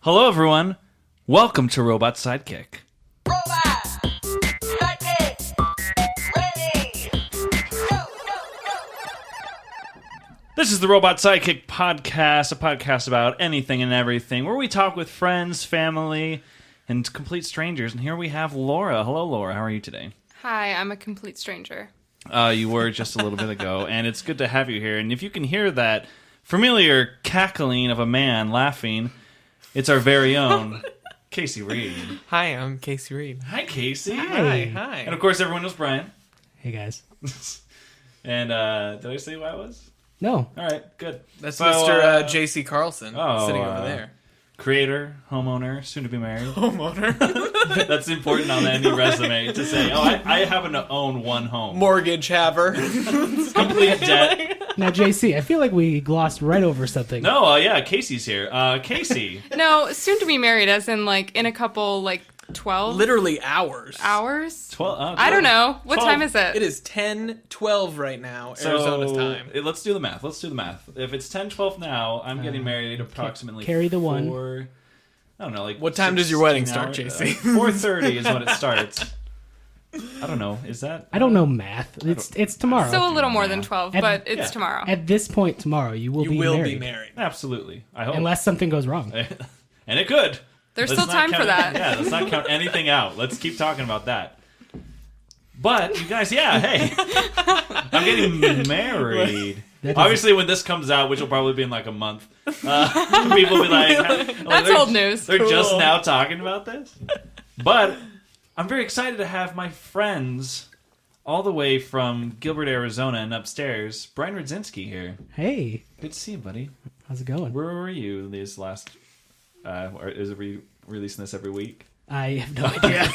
Hello, everyone. Welcome to Robot Sidekick. Robot Sidekick, ready, go. This is the Robot Sidekick podcast, a podcast about anything and everything, where we talk with friends, family, and complete strangers. And here we have Laura. Hello, Laura. How are you today? Hi, I'm a complete stranger. You were just a little bit ago, and it's good to have you here. And if you can hear that familiar cackling of a man laughing, it's our very own Casey Reed. Hi, I'm Casey Reed. Hi, Casey. Hi. And of course, everyone knows Brian. Hey, guys. And did I say who I was? No. All right, good. That's So, Mr. J.C. Carlson oh, sitting over there. Creator, homeowner, soon to be married. Homeowner. That's important on any resume to say, oh, I happen to own one home. Mortgage haver. Complete debt. Now, JC, I feel like we glossed right over something. No, yeah, Casey's here. Casey. No, soon to be married, as in like in a couple 12 Literally hours. hours. 12. I don't know. What 12. time is it? It is 10:12 right now, So, Arizona's time. Let's do the math. If it's 10:12 now, I'm getting married approximately carry the one. I don't know, like What time does your wedding start, 16 JC? 4:30 is when it starts. I don't know. Is that? I don't know math. It's tomorrow. So a little more than 12, but it's yeah. tomorrow. At this point tomorrow, you will You be will married. be married. Absolutely. I hope. Unless something goes wrong. And it could. There's Let's still not time for count- that. Yeah, let's not count anything out. Let's keep talking about that. But, you guys, yeah, hey. I'm getting married. Obviously, when this comes out, which will probably be in like a month, people will be like... That's old news. They're Cool. just now talking about this? But I'm very excited to have my friends all the way from Gilbert, Arizona, and upstairs, Brian Rudzinski here. Hey, Good to see you, buddy. how's it going? Where were you these last... or is it releasing this every week? I have no idea.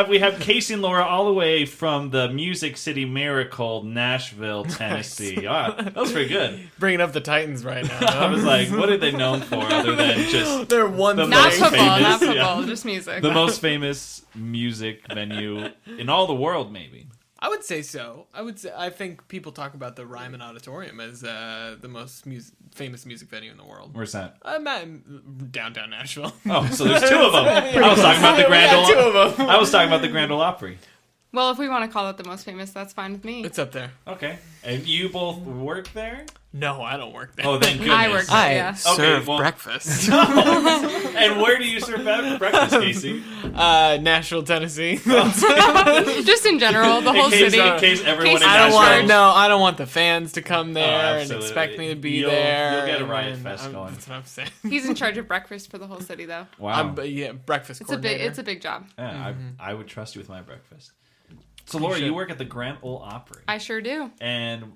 We have Casey and Laura all the way from the Music City Miracle, Nashville, Tennessee. That was pretty good. Bringing up the Titans right now. I was like, what are they known for other than just They're one The thing. Not most football, famous, not football, yeah. just music. the most famous music venue in all the world, maybe? I would say so. I think people talk about the Ryman Auditorium as the most famous music venue in the world. Where's that? I'm at downtown Nashville. Oh, so there's two of them. I was talking about the Grand Yeah, two Ole. of them. I was talking about the Grand Ole Opry. Well, if we want to call it the most famous, that's fine with me. It's up there. Okay, and you both work there? No, I don't work there. Oh, thank goodness. I work there, yeah. serve well- breakfast. And where do you serve breakfast, Casey? Nashville, Tennessee. Just in general, the whole city. In case everyone in Casey- I don't want the fans to come there and absolutely. expect me to be You'll- there. you'll get a and riot then fest going. That's what I'm saying. He's in charge of breakfast for the whole city, though. Wow. Breakfast coordinator. It's a big job. Yeah, I would trust you with my breakfast. So, Laura, you work at the Grand Ole Opry. I sure do. And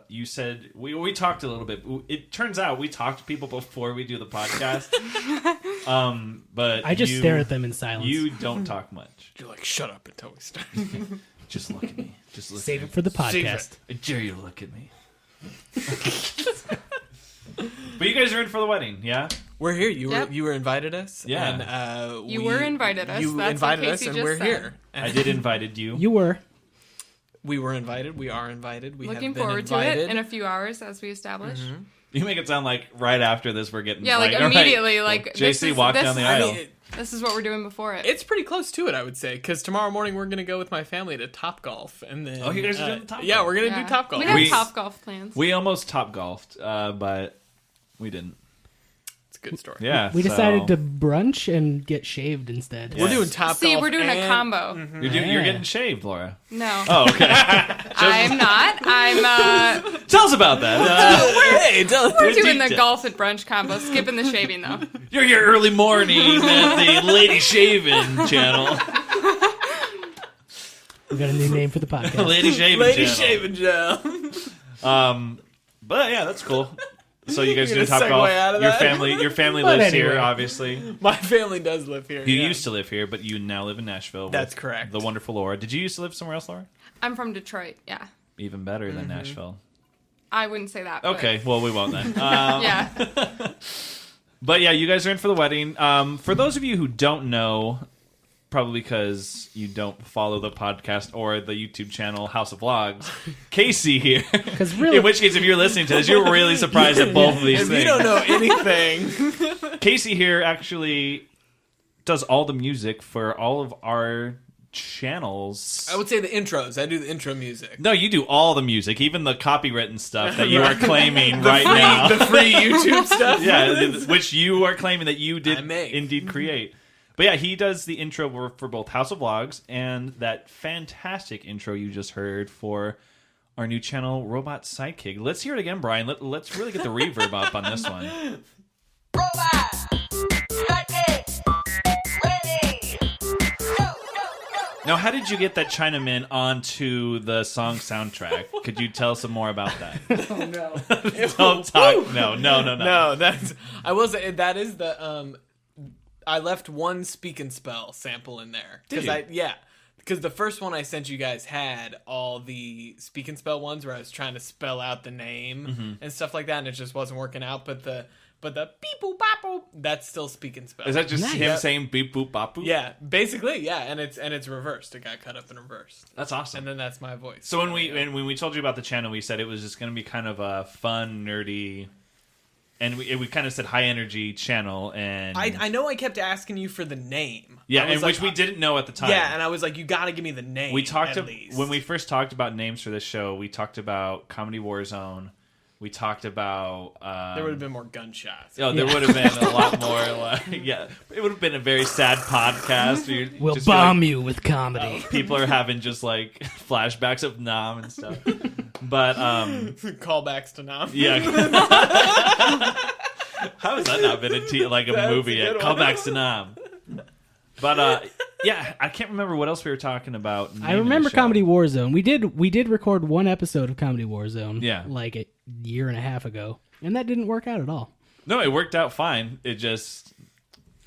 you said, we talked a little bit. It turns out we talk to people before we do the podcast. But I just stare at them in silence. You don't talk much. You're like, shut up until we start. Just look at me. Just look Save at it me. for the Save podcast. I dare you to look at me. But you guys are in for the wedding, yeah? We're here. You Yep. were invited us. Yeah. And, You were invited us. You That's what invited us, Casey and just we're said. here. And I did invited you. You were. We were invited. We are invited. We Looking have been forward invited. to it in a few hours, as we established. You make it sound like right after this we're getting Yeah, like all right. immediately, Well, like JC walked down the I aisle. mean, This is what we're doing before it. it's pretty close to it, I would say, because tomorrow morning we're gonna go with my family to Top Golf, and then Oh, you guys are doing Top Yeah, Golf. we're gonna Yeah. do Top Golf. We have We- top golf plans. We almost top golfed, but we didn't. It's a good story. Yeah, We so- decided to brunch and get shaved instead. Yeah. We're doing Top See, Golf. we're doing a and- combo. You're Yeah. getting shaved, Laura. No, Oh, okay. I'm not. Tell us about that. Hey, don't. We're doing deep the golf and brunch combo, skipping the shaving though. You're here early morning at the Lady Shaving channel. We got a new name for the podcast. Lady Shaving Lady channel. shaving gel. But yeah, that's cool. So you guys You're do gonna top segue golf. out of Your that? family But lives anyway. here, obviously. My family does live here. You yeah. used to live here, but you now live in Nashville. with That's correct. The wonderful Laura. Did you used to live somewhere else, Laura? I'm from Detroit. Yeah, Even better than Nashville. I wouldn't say that. but- Okay, well, we won't then. Yeah. But yeah, you guys are in for the wedding. For those of you who don't know, probably because you don't follow the podcast or the YouTube channel House of Vlogs, Casey here. Because really, In which case, if you're listening to this, you're really surprised at both of these If things. you don't know anything, Casey here actually does all the music for all of our channels. I would say the intros. I do the intro music. No, you do all the music, even the copywritten stuff that you are claiming right now. The free YouTube stuff. Yeah, which you are claiming that you did I make. indeed create. But yeah, he does the intro for both House of Vlogs and that fantastic intro you just heard for our new channel, Robot Sidekick. Let's hear it again, Brian. Let's really get the reverb up on this one. Robot. Sidekick. Ready. Go. Now, how did you get that Chinaman onto the song soundtrack? Could you tell some more about that? Oh no. Don't talk. No. No, that's. I will say that is the. I left one Speak and Spell sample in there Did you? because the first one I sent you guys had all the Speak and Spell ones where I was trying to spell out the name and stuff like that, and it just wasn't working out. But the beep boop bop boop, that's still Speak and Spell. Is that just Nice. him saying beep boop bop boop? Yeah, basically, yeah, and it's reversed. It got cut up and reversed, That's awesome. and then that's my voice. So when we told you about the channel, we said it was just going to be kind of a fun, nerdy, and we kind of said high energy channel. And I know I kept asking you for the name. yeah, I was and like, which we didn't know at the time. Yeah, and I was like, you got to give me the name. We talked at least. when we first talked about names for this show. We talked about Comedy Warzone. We talked about there would have been more gunshots. oh, there would have been a lot more. Yeah, it would have been a very sad podcast. Where you'd we'll just be bomb like, you with comedy. people are having just like flashbacks of Nam and stuff. But Callbacks to Nam. yeah. How has that not been like a That's movie a yet? good one. Callbacks to Nam. But yeah, I can't remember what else we were talking about. I remember Comedy Warzone. We did record one episode of Comedy Warzone. Yeah. like a year and a half ago, and that didn't work out at all. No, it worked out fine. It just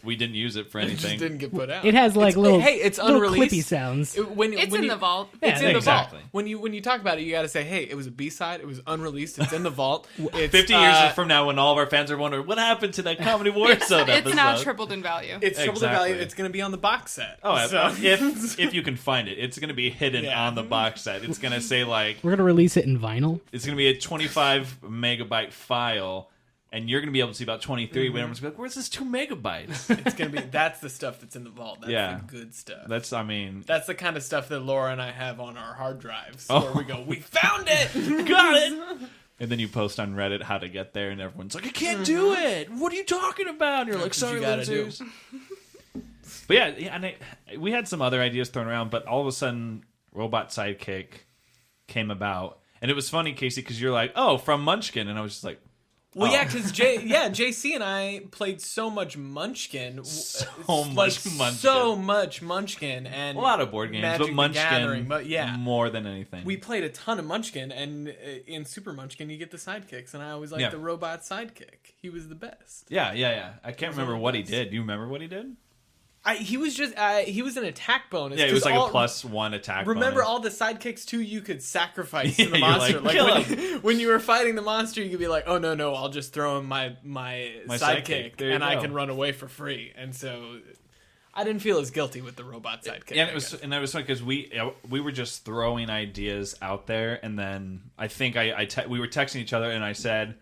we didn't use it for It just anything. didn't get put out. It has like it's little unreleased. clippy sounds. When It's when in you- the vault. It's Yeah, in the exactly. vault. When you talk about it, you got to say, "Hey, it was a B-side. It was unreleased. It's in the vault." It's, 50 years from now, when all of our fans are wondering what happened to that Comedy Warzone episode, It's now tripled in value. it's triple the Exactly. value. It's going to be on the box set. Oh, So- if you can find it, it's going to be hidden Yeah. on the box set. It's going to say like We're gonna release it in vinyl. it's going to be a 25 megabyte file, and you're going to be able to see about 23. When everyone's gonna be like, "Where's this 2 megabytes?" it's going to be that's the stuff that's in the vault. That's Yeah. the good stuff. That's That's the kind of stuff that Laura and I have on our hard drives, Oh. where we go, "We found it." got it. And then you post on Reddit how to get there, and everyone's like, "I can't do it. What are you talking about?" And you're like, That's what "Sorry, you gotta do. losers." But yeah, and we had some other ideas thrown around, but all of a sudden, Robot Sidekick came about, and it was funny, Casey, because you're like, "Oh, from Munchkin," and I was just like, Well, oh. yeah, because JC and I played so much Munchkin, So much Munchkin. so much Munchkin, and a lot of board games, Magic but the Munchkin, Gathering, but yeah. more than anything. We played a ton of Munchkin, and in Super Munchkin, you get the sidekicks, and I always liked Yeah. the robot sidekick. He was the best. yeah. I can't remember one of what the he best. did. Do you remember what he did? He was an attack bonus. Yeah, it was 'cause like all- a +1 attack. Remember bonus. all the sidekicks too? You could sacrifice Yeah, to the you're monster. like, kill when you were fighting the monster, you could be like, "Oh no, I'll just throw him my sidekick. sidekick, There you and I go. can run away for free." And so, I didn't feel as guilty with the robot sidekick. Yeah, and I it was guess. funny because we were just throwing ideas out there, and then I think we were texting each other, and I said,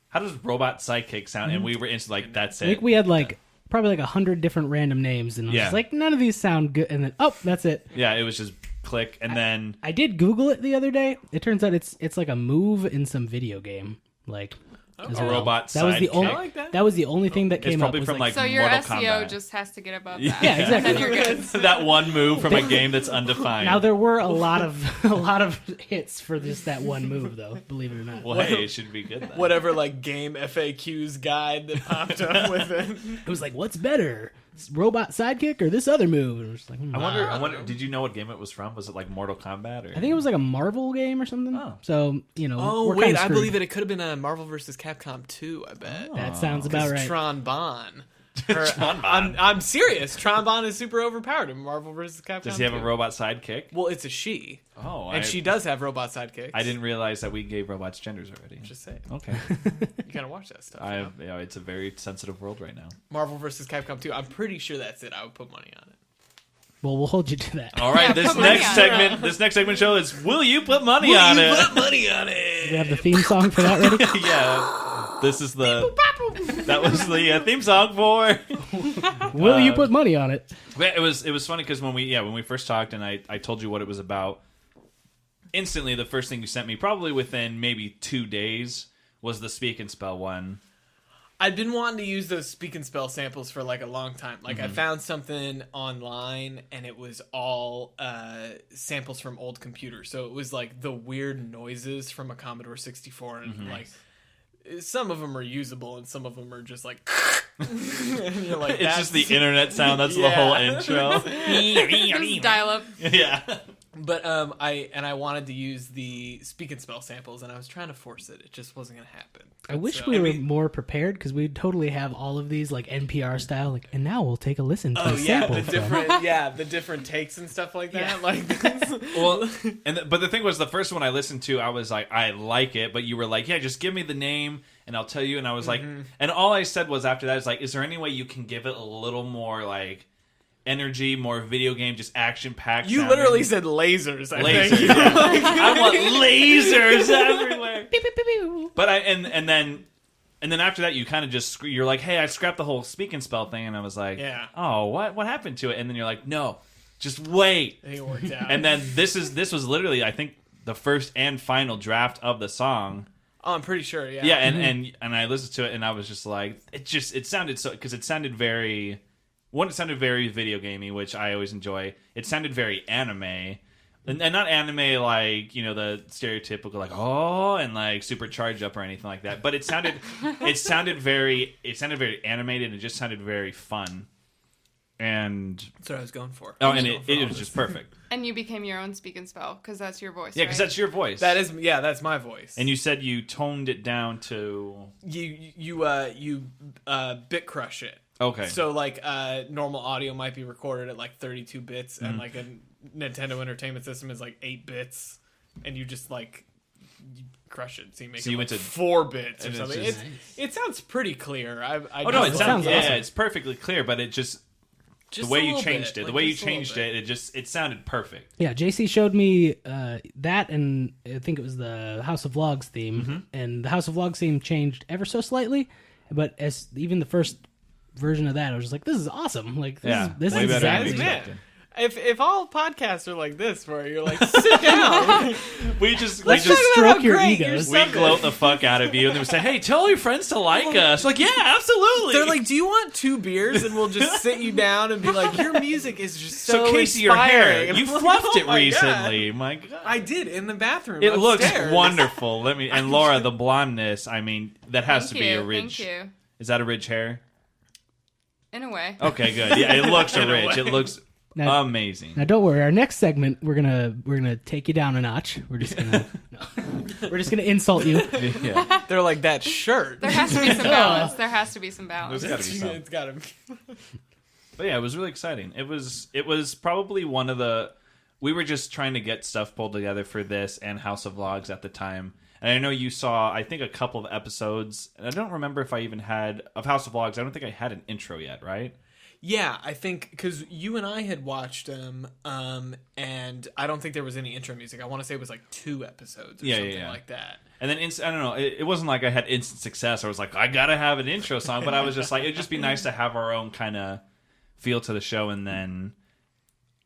"How does robot sidekick sound?" And we were instantly like, "That's I it." think we had like probably like 100 different random names, and I was Yeah. just like, none of these sound good. And then that's it. Yeah, it was just click, and then I did Google it the other day. It turns out it's like a move in some video game, like as a well. robot That was the sidekick. only. I like that. That was the only thing that it's came up. probably was from like So your Mortal SEO Kombat. just has to get above Yeah. that. Yeah, exactly. And then you're good. that one move from a game that's undefined. Now there were a lot of hits for just that one move, though. Believe it or not. well, hey, it should be good then. Whatever, like game FAQs guide that popped up with it. It was like, what's better, robot sidekick or this other move? And it was like, I wonder. Did you know what game it was from? Was it like Mortal Kombat or? I think it was like a Marvel game or something. Oh. So Oh we're wait, kinda I screwed. believe it could have been a Marvel vs. Capcom 2. I bet. That sounds about right. Tron Bon. Tron Bon. I'm serious. Tron Bon is super overpowered in Marvel vs. Capcom. Does he have a 2. robot sidekick? Well, it's a she. Oh, And she does have robot sidekicks. I didn't realize that we gave robots genders already. Just say Okay. you gotta watch that stuff. you know? It's a very sensitive world right now. Marvel vs. Capcom 2. I'm pretty sure that's it. I would put money on it. Well, we'll hold you to that. All right, Yeah, this put money next on segment, this next segment show is Will You Put Money on It? Put money on it. We have the theme song for that ready? Yeah, this is that was the theme song for. Will you put money on it? Yeah, it was funny because when we first talked and I told you what it was about, instantly the first thing you sent me, probably within maybe 2 days, was the Speak and Spell one. I've been wanting to use those speak and spell samples for like a long time. Like Mm-hmm. I found something online and it was all samples from old computers. So it was like the weird noises from a Commodore 64 and Mm-hmm. like some of them are usable and some of them are just like and you're like It's just the internet sound. That's the Yeah. whole intro. Just dial up. Yeah. But I wanted to use the speak and spell samples and I was trying to force it. It just wasn't gonna happen. I wish So, we I were mean- more prepared because we'd totally have all of these like NPR style. Like, and now we'll take a listen to Oh a yeah, sample the from. different takes and stuff like that. Yeah. Like Well, but the thing was, the first one I listened to, I was like, I like it, but you were like, yeah, just give me the name and I'll tell you. And I was like, and all I said was after that is like, is there any way you can give it a little more like energy, more video game, just action packed? You literally said lasers. I lasers. think. Yeah. I want lasers everywhere. But and then after that, you kind of just you're like, hey, I scrapped the whole speak and spell thing, and I was like, Yeah. oh, what happened to it? And then you're like, no, just wait. I think it worked out. And then this was literally, I think, the first and final draft of the song. Oh, I'm pretty sure. Yeah. Yeah, and I listened to it, and I was just like, it sounded so, because it sounded very, it sounded very video gamey, which I always enjoy. It sounded very anime. And not anime like, you know, the stereotypical like, oh, and like super charged up or anything like that. But it sounded very animated, and it just sounded very fun. And That's what I was going for. oh, and it was just perfect. And you became your own speak and spell because that's your voice. Yeah, because right? that's your voice. That's my voice. And you said you toned it down to you bit crush it. okay. So like normal audio might be recorded at like 32 bits, and like a Nintendo Entertainment System is like 8 bits, and you just like you crush it. So you make So it you like went to 4 bits or and it's something. just- It sounds pretty clear. I Oh no, it just- sounds sounds awesome. it's perfectly clear, but it just just the way a you little changed bit, it, the like way you just a little changed bit. it sounded perfect. Yeah, JC showed me that, and I think it was the House of Vlogs theme, and the House of Vlogs theme changed ever so slightly, but as even the first version of that, I was just like, "This is awesome!" Like, this way is better than exactly expected. Man, if all podcasts are like this, where you're like, sit down, We just Let's we just talk about stroke how your great egos. your we gloat the fuck out of you, and then we say, "Hey, tell your friends to like us." Like, yeah, absolutely. they're like, "Do you want 2 beers?" And we'll just sit you down and be like, "Your music is just so, so Casey, your hair, inspiring." And you I'm like, fluffed "Oh it my recently. My God. God." I did in the bathroom. It looks upstairs. wonderful. And Laura, the blondness. I mean, that has Thank to be you. a ridge. Thank you. Is that a ridge hair? In a way. Okay, good. Yeah, it looks a In a ridge. way. It looks Now- amazing. Now, don't worry. Our next segment, we're gonna take you down a notch. We're just gonna we're just gonna insult you. Yeah. They're like that shirt. There has to be some balance. There has to be some balance. There's gotta be some. It's gotta be. But yeah, it was really exciting. It was probably one of the. We were just trying to get stuff pulled together for this and House of Vlogs at the time. And I know you saw, I think, a couple of episodes. And I don't remember if I even had of House of Vlogs. I don't think I had an intro yet, right? Yeah, I think because you and I had watched them, and I don't think there was any intro music. I want to say it was like 2 episodes or something like that. And then I don't know. It wasn't like I had instant success. I was like, I gotta have an intro song. But I was just like, it'd just be nice to have our own kind of feel to the show. And then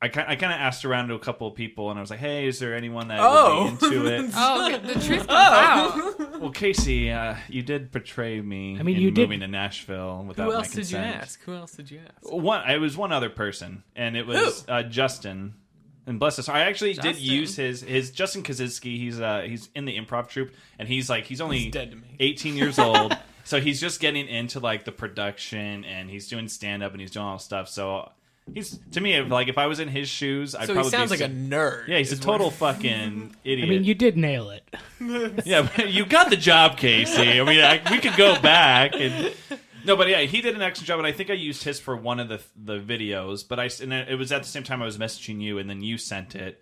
I kind of asked around to a couple of people, and I was like, hey, is there anyone that would be into it? Oh, the truth comes out. Well, Casey, you did portray me. I mean, in you did- moving to Nashville without Who my else did you consent. ask? Who else did you ask? It was one other person, and it was Justin. And bless us, I actually did Justin. use his Justin Kaczynski. He's in the improv troupe, and he's only He's dead to me. 18 years old, so he's just getting into like the production, and he's doing stand up, and he's doing all this stuff. So he's, to me, if I was in his shoes, I'd So probably he sounds be like a nerd. yeah, he's a is total what- fucking idiot. I mean, you did nail it. Yeah, but you got the job, Casey. I mean, we could go back and no, but yeah, he did an excellent job, and I think I used his for one of the videos. But it was at the same time I was messaging you, and then you sent it,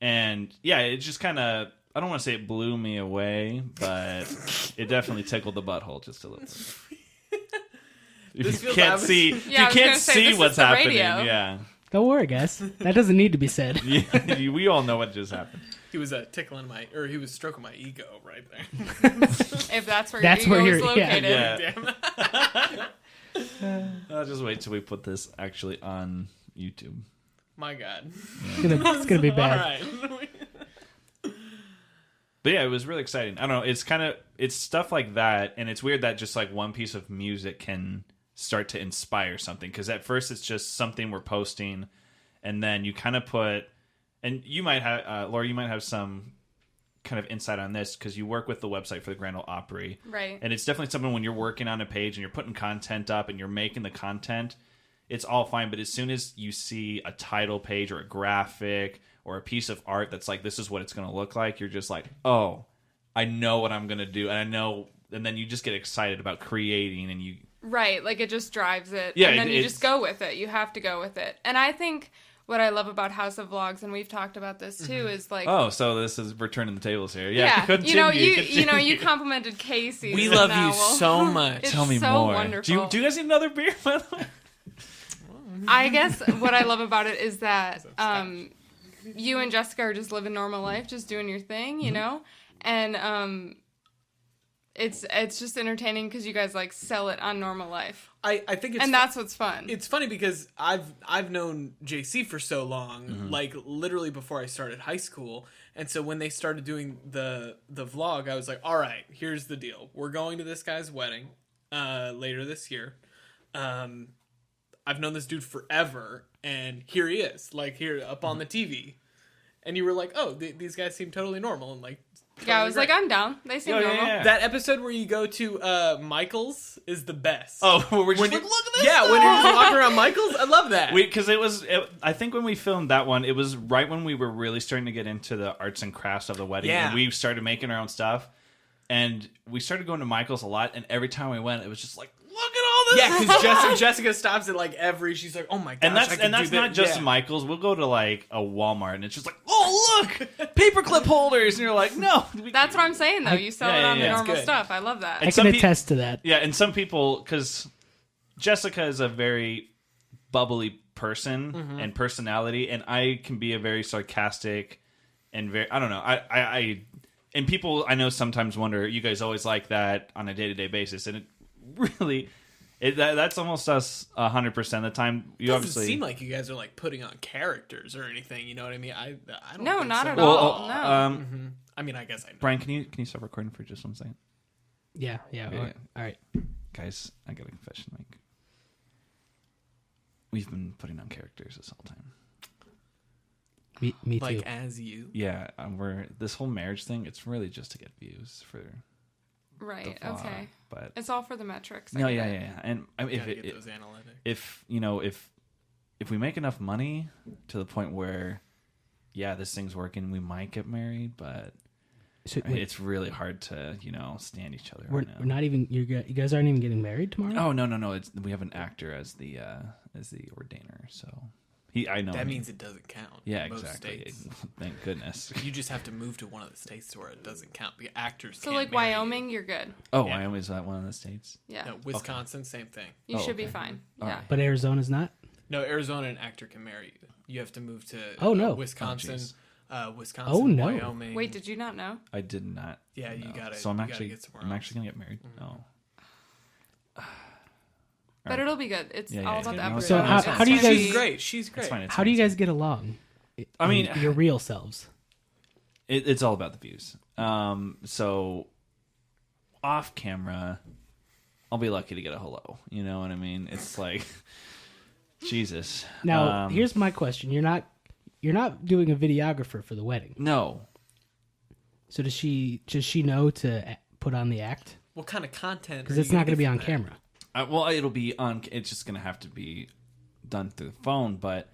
and yeah, it just kind of, I don't want to say it blew me away, but it definitely tickled the butthole just a little bit. This You feels can't obvious. see, Yeah, I you was can't gonna say, see this what's is the happening. radio. Yeah, Don't worry, guys. That doesn't need to be said. Yeah, we all know what just happened. He was he was stroking my ego right there. If that's where That's your where ego is you're- yeah. located. Yeah. Damn. I'll just wait till we put this actually on YouTube. My God. It's gonna be bad. All right. But yeah, it was really exciting. I don't know. It's stuff like that, and it's weird that just like one piece of music can start to inspire something. Because at first it's just something we're posting, and then you kind of put, and you might have, Laura, you might have some kind of insight on this because you work with the website for the Grand Ole Opry, Right. and it's definitely something when you're working on a page and you're putting content up and you're making the content, it's all fine. But as soon as you see a title page or a graphic or a piece of art that's like, this is what it's going to look like, you're just like, oh, I know what I'm going to do. And I know, and then you just get excited about creating and you... Right, like it just drives it. Yeah, and then you it's- just go with it. You have to go with it. And I think what I love about House of Vlogs, and we've talked about this too, is like... Oh, so we're turning the tables here. Yeah, you continue. you complimented Casey. We so love now you so much. It's Tell me so more. wonderful. Do you guys need another beer, by the way? I guess what I love about it is that you and Jessica are just living normal life, just doing your thing, you know? And it's just entertaining because you guys like sell it on normal life. I think it's And that's what's fun. It's funny because I've known JC for so long, Mm-hmm. like literally before I started high school. And so when they started doing the vlog, I was like, all right, here's the deal. We're going to this guy's wedding later this year. I've known this dude forever, and here he is, like here up on the TV. And you were like, oh, these guys seem totally normal and like. Yeah, I totally was great. like, I'm down. They seem Yeah, normal. yeah. That episode where you go to Michael's is the best. Oh, we're just When like, you- look at this Yeah, stuff! when you're just walking around Michael's, I love that. Because I think when we filmed that one, it was right when we were really starting to get into the arts and crafts of the wedding. Yeah. And we started making our own stuff. And we started going to Michael's a lot. And every time we went, it was just like, look at all this Yeah, stuff! because Jessica stops at like she's like, oh my gosh, And that's not just Michael's. We'll go to like a Walmart and it's just like, oh look, paperclip holders, and you're like, no. That's what I'm saying, though. You sell Yeah, it yeah, on yeah. the It's normal good. stuff. I love that. I And can some attest to that. Yeah, and some people, because Jessica is a very bubbly person and personality, and I can be a very sarcastic and very, I don't know, I and people I know sometimes wonder, you guys always like that on a day-to-day basis, and it really, that's almost us 100% of the time. You It doesn't obviously seem like you guys are like putting on characters or anything. You know what I mean? I don't. No, think not so. at Well, all. No. I mean, I guess I know. Brian, can you stop recording for just 1 second? Yeah. Yeah. All right. Guys, I got a confession to make. We've been putting on characters this whole time. Me too. Like as you. Yeah, we're this whole marriage thing. It's really just to get views for the Right, vlog, okay. But It's all for the metrics. I no, get yeah, it. yeah. And I mean, Gotta get those analytics. if we make enough money to the point where, yeah, this thing's working, we might get married. But So, I mean, wait, it's really hard to stand each other. we're, right now. we're not even. You guys aren't even getting married tomorrow. Oh no! We have an actor as the ordainer. So I know That him. means it doesn't count. Yeah, in most exactly. states. Thank goodness. You just have to move to one of the states where it doesn't count. Because actors. So, can't like, marry you. Wyoming, you're good. Oh, Yeah. Wyoming is that one of the states? Yeah. No, Wisconsin, same thing. You Oh, should be okay. fine. All Yeah. right. But Arizona's not. No, Arizona, an actor can marry you. You have to move to Oh, no. Wisconsin, Oh, Wisconsin, Oh, no. Wyoming. Wait, did you not know? I did not. Yeah, you know. gotta- So I'm you gotta actually get somewhere I'm else. actually gonna get married. Oh. But it'll be good. It's Yeah, all yeah, about yeah. the So episode. how do you It's gonna guys- She's be- great. She's great. It's fine. It's How do you fine. guys get along? I mean, your real selves. It's all about the views. So off camera, I'll be lucky to get a hello. You know what I mean? It's like, Jesus. Now, here's my question: You're not doing a videographer for the wedding, no. so does she know to put on the act? What kind of content? Because are it's you not going to gonna be get on from camera. Well, it'll be on. It's just gonna have to be done through the phone. But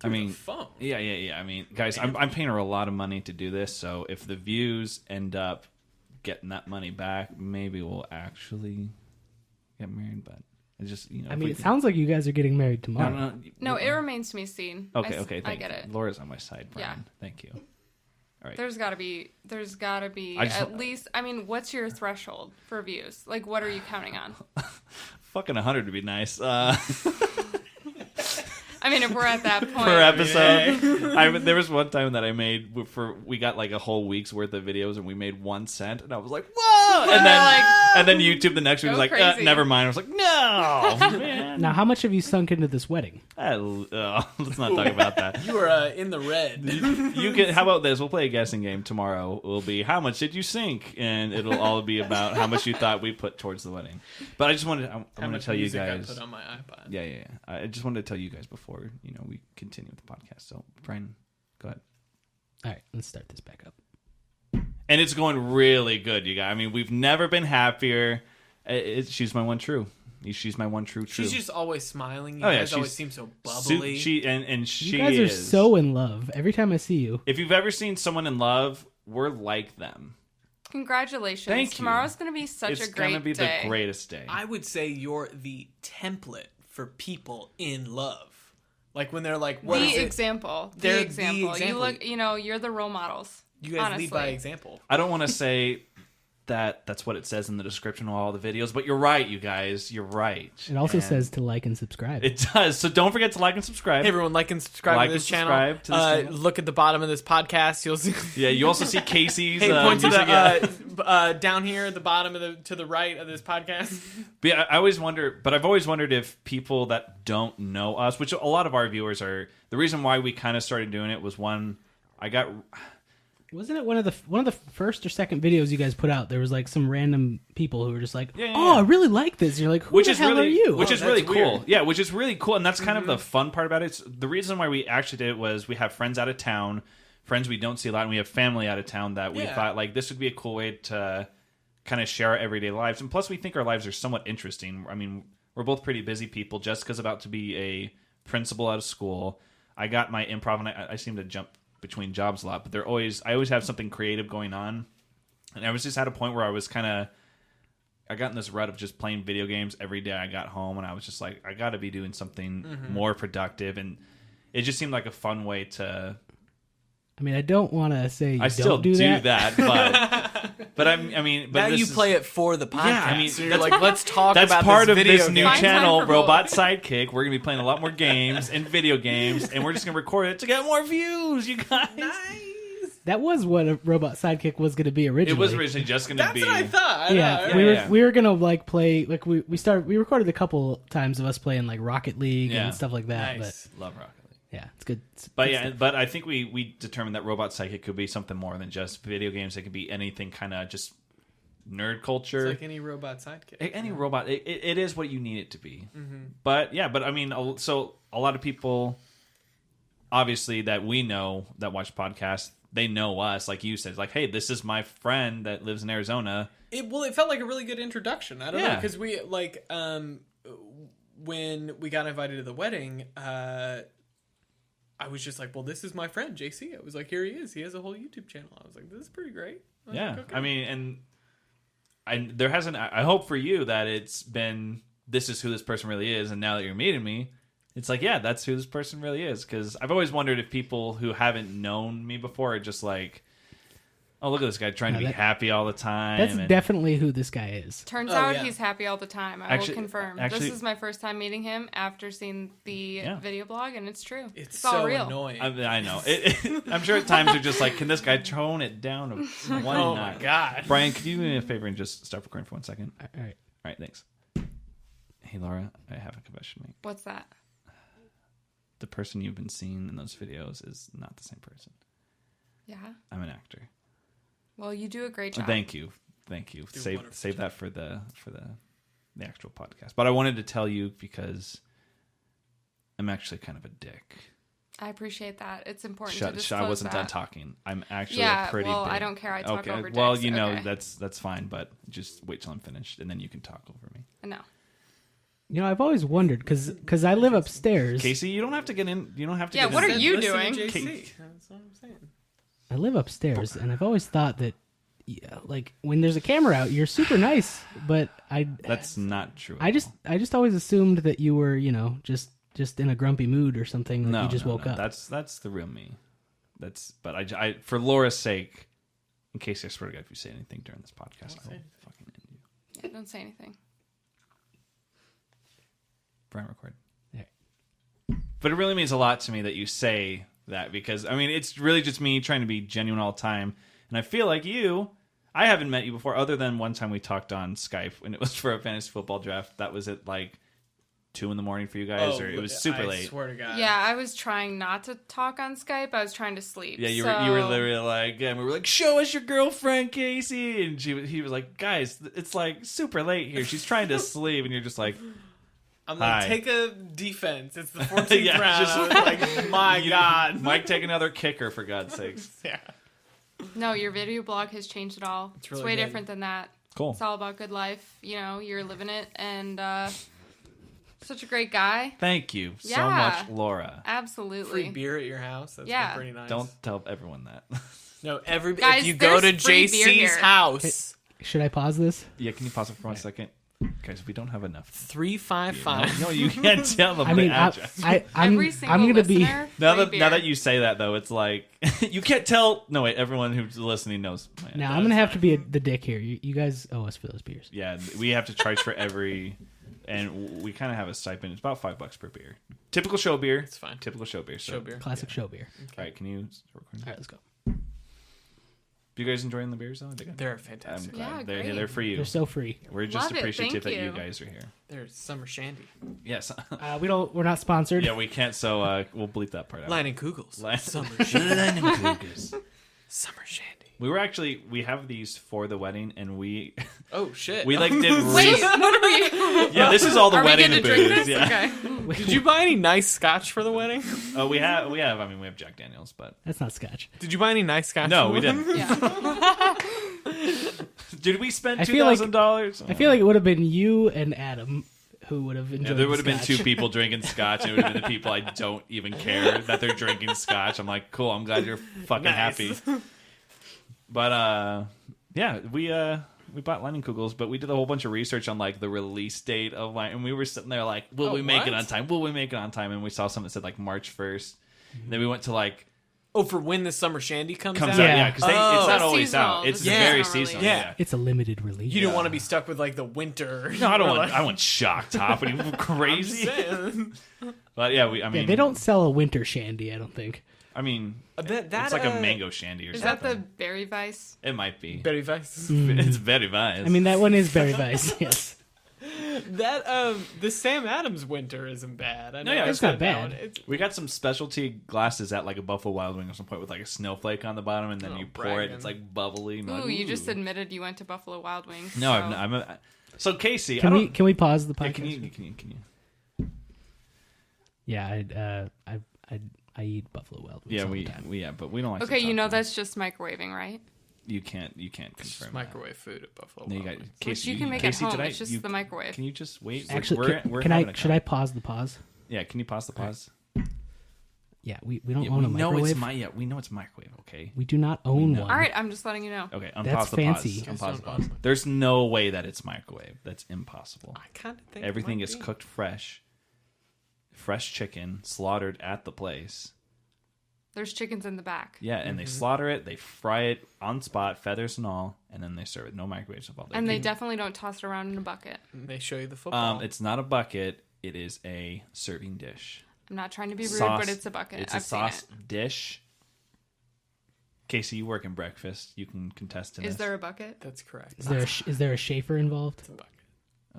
I that? mean, The phone. yeah. I mean, guys, I'm paying her a lot of money to do this. So if the views end up getting that money back, maybe we'll actually get married. But it's just I mean, it sounds like you guys are getting married tomorrow. No. No, it remains to be seen. Okay. I Thank get you. it. Laura's on my side, Brian. Yeah. Thank you. All right. There's gotta be I just- at least. I mean, what's your threshold for views? Like, what are you counting on? Fucking 100 would be nice. I mean, if we're at that point. per episode. There was one time that I made we got like a whole week's worth of videos and we made 1 cent and I was like, whoa! And then YouTube the next week was like, crazy. never mind. I was like, no, man. Now, how much have you sunk into this wedding? Let's not talk about that. You are in the red. You can. How about this? We'll play a guessing game tomorrow. It will be how much did you sink, and it'll all be about how much you thought we put towards the wedding. But I just wanted. I want to tell you guys. I put on my iPod. Yeah. I just wanted to tell you guys before we continue with the podcast. So Brian, go ahead. All right, let's start this back up. And it's going really good, you guys. I mean, we've never been happier. She's my one true. She's my one true. She's just always smiling. You Oh, yeah, guys she's always seem so bubbly. She You guys are so in love. Every time I see you. If you've ever seen someone in love, we're like them. Congratulations. Thank you. Tomorrow's going to be such It's a great gonna be day. the greatest day. I would say you're the template for people in love. Like when they're like, what is The it? example. They're The the example. You example. look, you're the role models. You guys honestly. lead by example. I don't want to say that's what it says in the description of all the videos, but you're right, you guys. You're right. It also And says to like and subscribe. it does. So don't forget to like and subscribe. Hey everyone, like and subscribe Like to this and channel. subscribe to this channel. Look at the bottom of this podcast. You'll see. Yeah, you also see Casey's. Hey, point to music. the down here at the bottom of to the right of this podcast. But yeah, I always wonder. But I've always wondered if people that don't know us, which a lot of our viewers are, the reason why we kind of started doing it was one. Wasn't it one of the first or second videos you guys put out? There was like some random people who were just like, Yeah. "Oh, I really like this." And you're like, "Who the hell are you?" Which is that's really cool. weird. Yeah, which is really cool, and that's kind of the fun part about it. The reason why we actually did it was we have friends out of town, friends we don't see a lot, and we have family out of town that we Yeah. thought like this would be a cool way to kind of share our everyday lives, and plus we think our lives are somewhat interesting. I mean, we're both pretty busy people. Jessica's about to be a principal out of school. I got my improv, and I seem to jump between jobs a lot, but I always have something creative going on, and I was just at a point where I got in this rut of just playing video games every day I got home, and I was just like, I got to be doing something more productive, and it just seemed like a fun way to. I mean, I don't want to say you I still don't do that. but I mean, but now you play it for the podcast. Yeah, I mean, so you're that's- like, let's talk That's about part this of video this new game. Find time channel, for both. Robot Sidekick. We're gonna be playing a lot more games and video games, and we're just gonna record it to get more views, you guys. That was what a Robot Sidekick was going to be originally. It was originally just gonna That's be. what I thought. Yeah, I know. Yeah. we were gonna like play like we recorded a couple times of us playing like Rocket League Yeah. and stuff like that. Nice. Love Rocket League. But yeah, it's good. But yeah, but I think we determined that Robot Psychic could be something more than just video games. It could be anything, kind of just nerd culture. It's like any robot sidekick. Any robot. It is what you need it to be. But yeah, but I mean, so a lot of people, obviously that we know that watch podcasts, they know us. Like you said, like, hey, this is my friend that lives in Arizona. It felt like a really good introduction. I don't know, Yeah. because we like when we got invited to the wedding, I was just like, well, this is my friend JC. I was like, here he is. He has a whole YouTube channel. I was like, this is pretty great. I was Yeah, like, okay. I mean, and there hasn't. I hope for you that it's been. This is who this person really is, and now that you're meeting me, it's like, yeah, that's who this person really is. Because I've always wondered if people who haven't known me before are just like, oh, look at this guy trying to be happy all the time. That's and- definitely who this guy is. Turns Oh, out yeah. he's happy all the time. I Actually- will confirm. actually- This is my first time meeting him after seeing the Yeah. video blog, and it's true. It's all so real. annoying. I know. I'm sure at times you're just like, can this guy tone it down to one oh notch? my god. Brian, could you do me a favor and just stop recording for 1 second? All right. All right, thanks. Hey, Laura, I have a confession to make. What's that? The person you've been seeing in those videos is not the same person. Yeah. I'm an actor. Well, you do a great job. Thank you. Save wonderful that for the actual podcast. But I wanted to tell you because I'm actually kind of a dick. I appreciate that. It's important to Shut, disclose I wasn't that. done talking. I'm actually Yeah, a pretty well, dick. I don't care. I talk over dicks. Well, you know, Okay. that's fine, but just wait till I'm finished and then you can talk over me. No. You know, I've always wondered because I live upstairs. Casey, you don't have to get in. You don't have to. Yeah, get what in. are you Listen to doing? JC. Cake. That's what I'm saying. I live upstairs, and I've always thought that, yeah, like when there's a camera out, you're super nice. But That's not true. I just always assumed that you were, you know, just in a grumpy mood or something. Like no, you just no, woke no. up. That's the real me. But I for Laura's sake, in case I swear to God, if you say anything during this podcast, I'll fucking end you. Yeah, don't say anything. Brian, record. There. But it really means a lot to me that you say that because, I mean, it's really just me trying to be genuine all the time. And I feel like I haven't met you before other than one time we talked on Skype when it was for a fantasy football draft. That was at like 2 a.m. for you guys, or it was super late. I swear to God. Yeah, I was trying not to talk on Skype. I was trying to sleep. Yeah, you were literally like, and we were like, show us your girlfriend, Casey. And he was like, guys, it's like super late here. She's trying to sleep. And you're just like, I'm like, hi. take a defense. It's the 14th Yeah, round. just- Like, my God. Mike, take another kicker, for God's sakes. Yeah. No, your video blog has changed it all. It's really way good. different than that. Cool. It's all about good life. You know, you're living it, and such a great guy. Thank you so Yeah. much, Laura. Absolutely. Free beer at your house. That's Yeah. been pretty nice. Don't tell everyone that. No, Guys, if you go to there's free beer JC's here. house, Should I pause this? Yeah, can you pause it for 1 second? Guys, we don't have enough. 355. No, you can't tell them I mean, the address. I'm Every single I'm gonna be. listener, Now free that beer. you say that though, it's like you can't tell. No wait, everyone who's listening knows. My Now address. I'm gonna have to be the dick here. You guys owe us for those beers. Yeah, we have to charge for every, and we kind of have a stipend. It's about $5 per beer. Typical show beer. It's fine. Typical show beer. So. Show beer. Classic show beer. All right, can you start recording? All right, let's go. You guys enjoying the beers though? They're I'm fantastic. glad Yeah, they're great. for you. They're so free. We're just Love it, appreciative thank that you you. guys are here. They're summer shandy. Yes. We're not sponsored. Yeah, we can't. So we'll bleep that part out. Line and Kugels. Line- Summer shandy. Cougars. Summer shandy. We have these for the wedding, and we Oh, shit. like did. Wait, what are we? Yeah, this is all the Are we wedding going to booze. drink this? Yeah. Okay. Did you buy any nice scotch for the wedding? Oh, we have. I mean, we have Jack Daniels, but That's not scotch. Did you buy any nice scotch? no, for we the wedding? didn't. Yeah. Did we spend I feel like- $2,000? I feel like it would have been you and Adam who would have enjoyed. Yeah, there would have been scotch. 2 people drinking scotch, and it would have been the people I don't even care that they're drinking scotch. I'm like, cool. I'm glad you're fucking Nice. happy. But yeah, we bought Lightning Kugels, but we did a whole bunch of research on like the release date of like, and we were sitting there like, will Oh, we make it what? on time? Will we make it on time? And we saw something that said like March 1st. Then we went to like Oh, for when the summer shandy comes out? out, Yeah. yeah, because Oh. it's not So always seasonal. out. It's This is very seasonal seasonal. release. Yeah. It's a limited release. You don't want to be stuck with like the winter. No, I don't Or, want. like- I want shock top. Are you crazy? Saying. But yeah, I mean, Yeah, they don't sell a winter shandy. I don't think. I mean, That it's like a mango shandy or Is something. that the berry vice? It might be. Betty Weiss. It's very nice. I mean, that one is Berry Vice. Yes. That the Sam Adams winter isn't bad. I know yeah, I it's said not that bad. one. It's, we got some specialty glasses at like a Buffalo Wild Wing at some point with like a snowflake on the bottom, and then Oh, you pour it. bragging. It's like bubbly. and Ooh, like, you just ooh. admitted you went to Buffalo Wild Wings. No, so. I'm not. So Casey, I Can don't. we pause the Yeah, podcast? can you? Yeah, I eat Buffalo Wild Wings. Yeah, all we the time. but we don't like. to Okay, you talk know about that's just microwaving, right? it. You can't confirm it's just that. microwave food at Buffalo No, you Wild got Wings. Casey. you can make Casey, at home. today, It's just you- the microwave. Can you just wait? Actually, we're can having I? a Should I pause the pause? Yeah, can you pause the pause? Yeah, we don't Yeah, own we a know microwave. we know it's microwave. Okay. We do not own know. one. All right, I'm just letting you know. Okay, That's unpause the fancy. pause. Guys Unpause the don't pause. know. There's no way that it's microwave. That's impossible. I kind of think Everything it is might be. cooked fresh. Fresh chicken slaughtered at the place. There's chickens in the back. Yeah, and they slaughter it, they fry it on spot, feathers and all, and then they serve it. No microwaves involved. And they definitely don't toss it around in a bucket. They show you the football. it's not a bucket. It is a serving dish. I'm not trying to be rude, Sauce- but it's a bucket. It's I've a sauce seen dish. Casey, you work in breakfast. You can contest to it. this. Is there a bucket? That's correct. Is there a Schaefer involved? It's a bucket.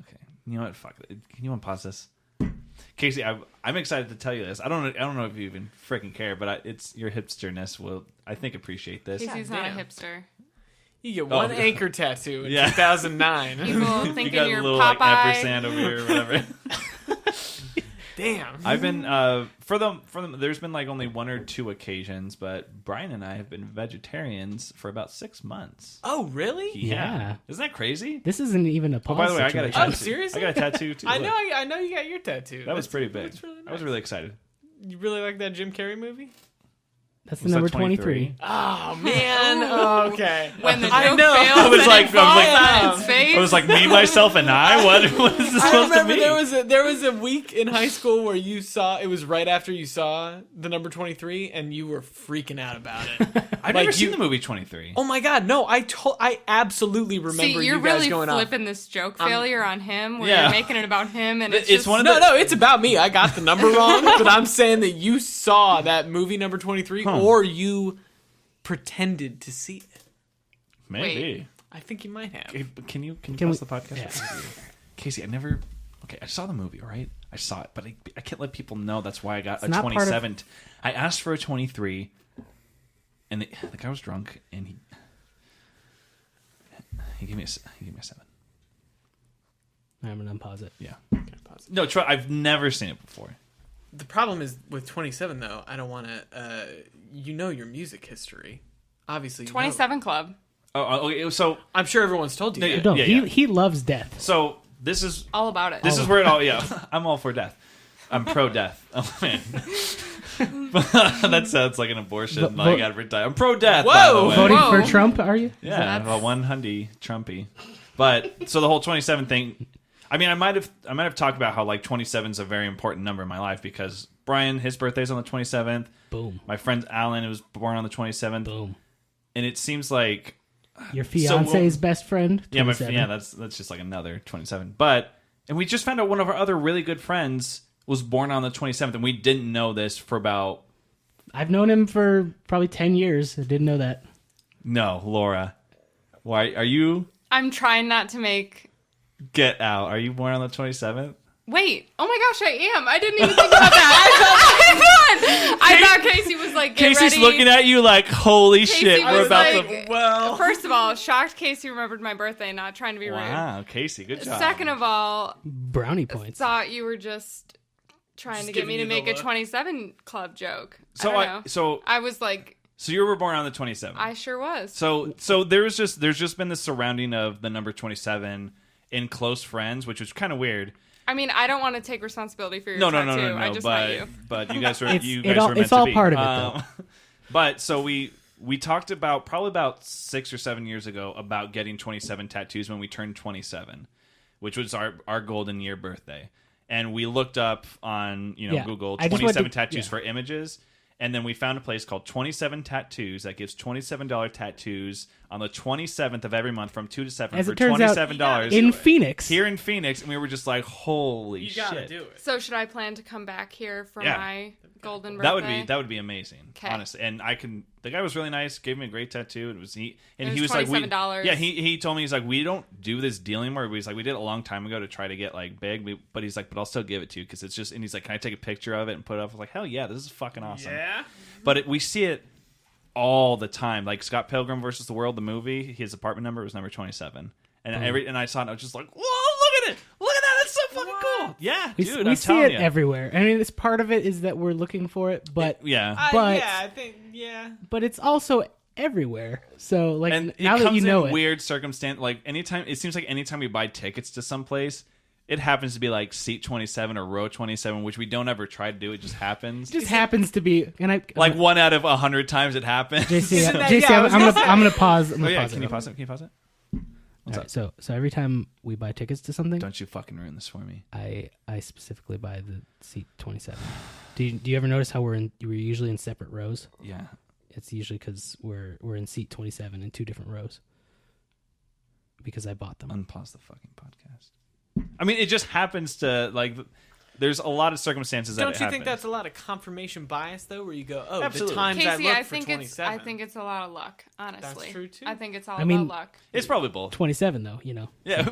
Okay. You know what? Fuck it. Can you unpause this? Casey, I'm excited to tell you this. I don't know if you even freaking care, but it's your hipsterness will, I think, appreciate this. Casey's God not a damn. hipster. You get one yeah. anchor tattoo in Yeah. 2009. People You thinking got a you're little like Popeye. ampersand over here or whatever. Damn. I've been for them. There's been like only 1 or 2 occasions, but Brian and I have been vegetarians for about 6 months. Oh, really? Yeah. Isn't that crazy? This isn't even a pause. Oh, by the way, I got a situation. tattoo. seriously? I got a tattoo too. I Look. know. I know you got your tattoo. That was That's- pretty big. that's really I was nice. really excited. You really like that Jim Carrey movie? That's the Was that number 23. Oh man. Ooh. Okay. When the I joke know. fails I was and like- it falls I on its face. I was like, me, myself, and I. What is this I supposed to remember be? there was a week in high school where you saw it was right after you saw the number 23 and you were freaking out about it. I've like never seen you- the movie 23. Oh my god, no! I absolutely remember See, you're you guys really going off. flipping this joke failure on him, where Yeah. you're making it about him, and it's It's just, one of No, the- no, it's about me. I got the number wrong, but I'm saying that you saw that movie number 23, or you pretended to see it. Maybe. I think you might have. Hey, but can you Can pause we- the podcast? yeah. Casey, I never. Okay, I saw the movie. All right, I saw it, but I can't let people know. That's why I got It's a not part of- 27. I asked for a 23, and the guy was drunk, and he gave me a 7. I'm going to unpause it. Yeah. Pause it. No, I've never seen it before. The problem is with 27 though. I don't want to. You know your music history, obviously. you know. 27 Club. Oh, okay. So, I'm sure everyone's told you. No, that. No, Yeah. he loves death. so this is All about it. this is where it all. Yeah, I'm all for death. I'm pro death. Oh man, that sounds like an abortion like advertisement. I'm pro death. By the Whoa! way. Voting Whoa. for Trump, are you? Yeah, That's- well, one hundy Trumpy. But so the whole 27 thing. I mean, I might have talked about how like 27 is a very important number in my life because Brian, his birthday's on the 27th. Boom. My friend Alan was born on the 27th, Boom. and it seems like Your fiance's best friend? yeah, 27. that's just like another 27. But and we just found out one of our other really good friends was born on the 27th, and we didn't know this for about I've known him for probably 10 years. I didn't know that. no, Laura. Why are you I'm trying not to make. get out? Are you born on the 27th? Wait. Oh my gosh, I am. I didn't even think about that. I thought Casey was like, get Casey's ready. looking at you like, holy Casey shit, we're was about like- to. Well, First of all, shocked Casey remembered my birthday, not trying to be rude. Wow, Casey, good job. Second of all, Brownie points. thought you were just trying Just to get me to giving you make the a look. 27 Club joke. So I don't know. I was like, so you were born on the 27th. I sure was. So there's just been this surrounding of the number 27 in close friends, which was kind of weird. I mean, I don't want to take responsibility for your No, tattoo. I just met you. but you guys were It's- you it guys all- were meant it's all to be. part of it, though. But so we talked about probably about 6 or 7 years ago about getting 27 tattoos when we turned 27, which was our golden year birthday. And we looked up on Yeah. Google I just went 27 to- tattoos yeah. for images. And then we found a place called 27 Tattoos that gives $27 tattoos on the 27th of every month from 2 to 7 As for it turns out, $27 in Phoenix. here in Phoenix. And we were just like, holy you gotta shit. do it. So should I plan to come back here for Yeah. my golden birthday? That would be amazing, 'Kay. honestly. And the guy was really nice, gave me a great tattoo. It was It he was was like, $27. yeah, he told me he's like, we don't do this deal anymore. He's like, we did it a long time ago to try to get like big, but he's like, but I'll still give it to you because it's just. And he's like, can I take a picture of it and put it up? I was like, hell yeah, this is fucking awesome. Yeah. But we see it all the time. Like Scott Pilgrim versus the World, the movie, his apartment number was number 27. And and I saw it and I was just like, whoa, look at it. Look at that. That's so fucking cool. Yeah, We, dude, we I'm see telling it you. everywhere. I mean, it's part of it is that we're looking for it, but Yeah. But- yeah, I think but it's also everywhere. So like And it now that comes you know in it, weird circumstance. Like anytime, it seems like anytime we buy tickets to some place, it happens to be like seat 27 or row 27, which we don't ever try to do. It just happens. it just happens to be. And I like 1 out of 100 times it happens. JC, Isn't that- JC, yeah, I was gonna say. I'm gonna pause. I'm Oh gonna yeah, pause can it. you pause it? Can you pause it? What's All right, so every time we buy tickets to something, Don't you fucking ruin this for me. I specifically buy the seat 27. Do you ever notice how we're usually in separate rows? Yeah. It's usually because we're in seat 27 in 2 different rows because I bought them. Unpause the fucking podcast. I mean, it just happens to like. There's a lot of circumstances that Don't it you think happens. that's a lot of confirmation bias though, where you go, oh, Absolutely. the times Casey, I I look for think it's 27. a lot of luck, honestly. true, too. I think it's all I mean- about luck. It's probably both. 27 though, Yeah,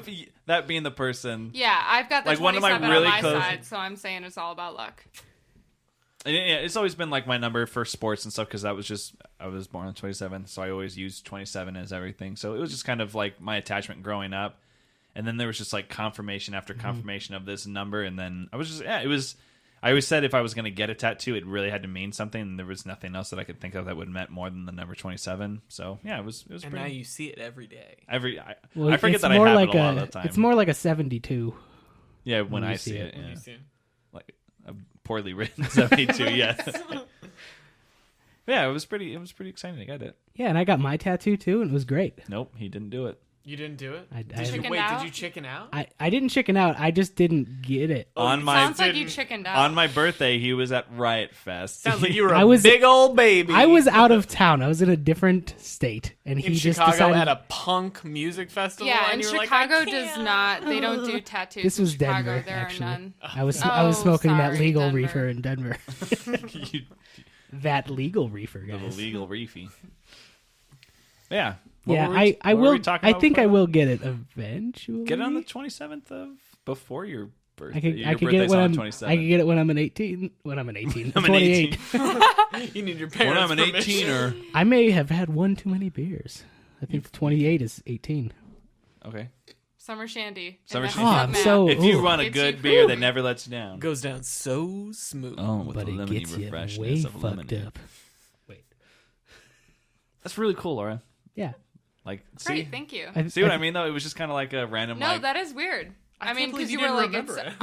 that being the person. Yeah, I've got the Like, one of my 27 really on my close- side, so I'm saying it's all about luck. And yeah, it's always been like my number for sports and stuff because I was born on 27th, so I always used 27 as everything. So it was just kind of like my attachment growing up. And then there was just like confirmation after confirmation of this number, and then I was just it was. I always said if I was going to get a tattoo, it really had to mean something, and there was nothing else that I could think of that would have meant more than the number 27. So yeah, it was and pretty. now you see it every day. I forget it's that I more have like it a lot of the time. It's more like a 72. yeah when when I you see see it, it. yeah. You see it. Like a poorly written 72. Yeah. Yeah, it was pretty exciting to get it. Yeah, and I got my tattoo too, and it was great. Nope, he didn't do it. You didn't do it? I Chickened Wait, out? did you chicken out? I didn't chicken out. I just didn't get it. On my Sounds like you chickened out. on my birthday, he was at Riot Fest. Sounds like you were I a was- big old baby. I was out of town. I was in a different state, and in he just Chicago decided at a punk music festival. yeah, and and you were Chicago like, I does can't. not. They don't do tattoos. This was in Chicago. Denver. There Actually, are none. I was Oh, smoking that sorry, legal Denver. reefer in Denver. You- That legal reefer, the guys. legal reefy. Yeah. What Yeah, were we- I what were we will. talking I about think I before? will get it eventually. Get it on the 27th of before your birthday. I Your could get it birthday's when on I'm. the I 27th. could get it when I'm an 18. When I'm an 18. I'm an 28. 18. You need your When parents' I'm an permission. 18er. I may have had one too many beers. I think the 28 is 18. Okay. Summer shandy. Summer And shandy. that's Oh, what I'm Matt- so- If you Ooh. run a Gets good you beer that groovy. never lets you down. Goes down so smooth. Oh, with But the it lemony gets you way refreshness of fucked lemonade. up. Wait. That's really cool, Laura. Yeah. Like, Great, see, thank you. see what I mean? Though it was just kind of like a random. No, like, that is weird. I mean, can't believe because you you were didn't like, it's, remember it.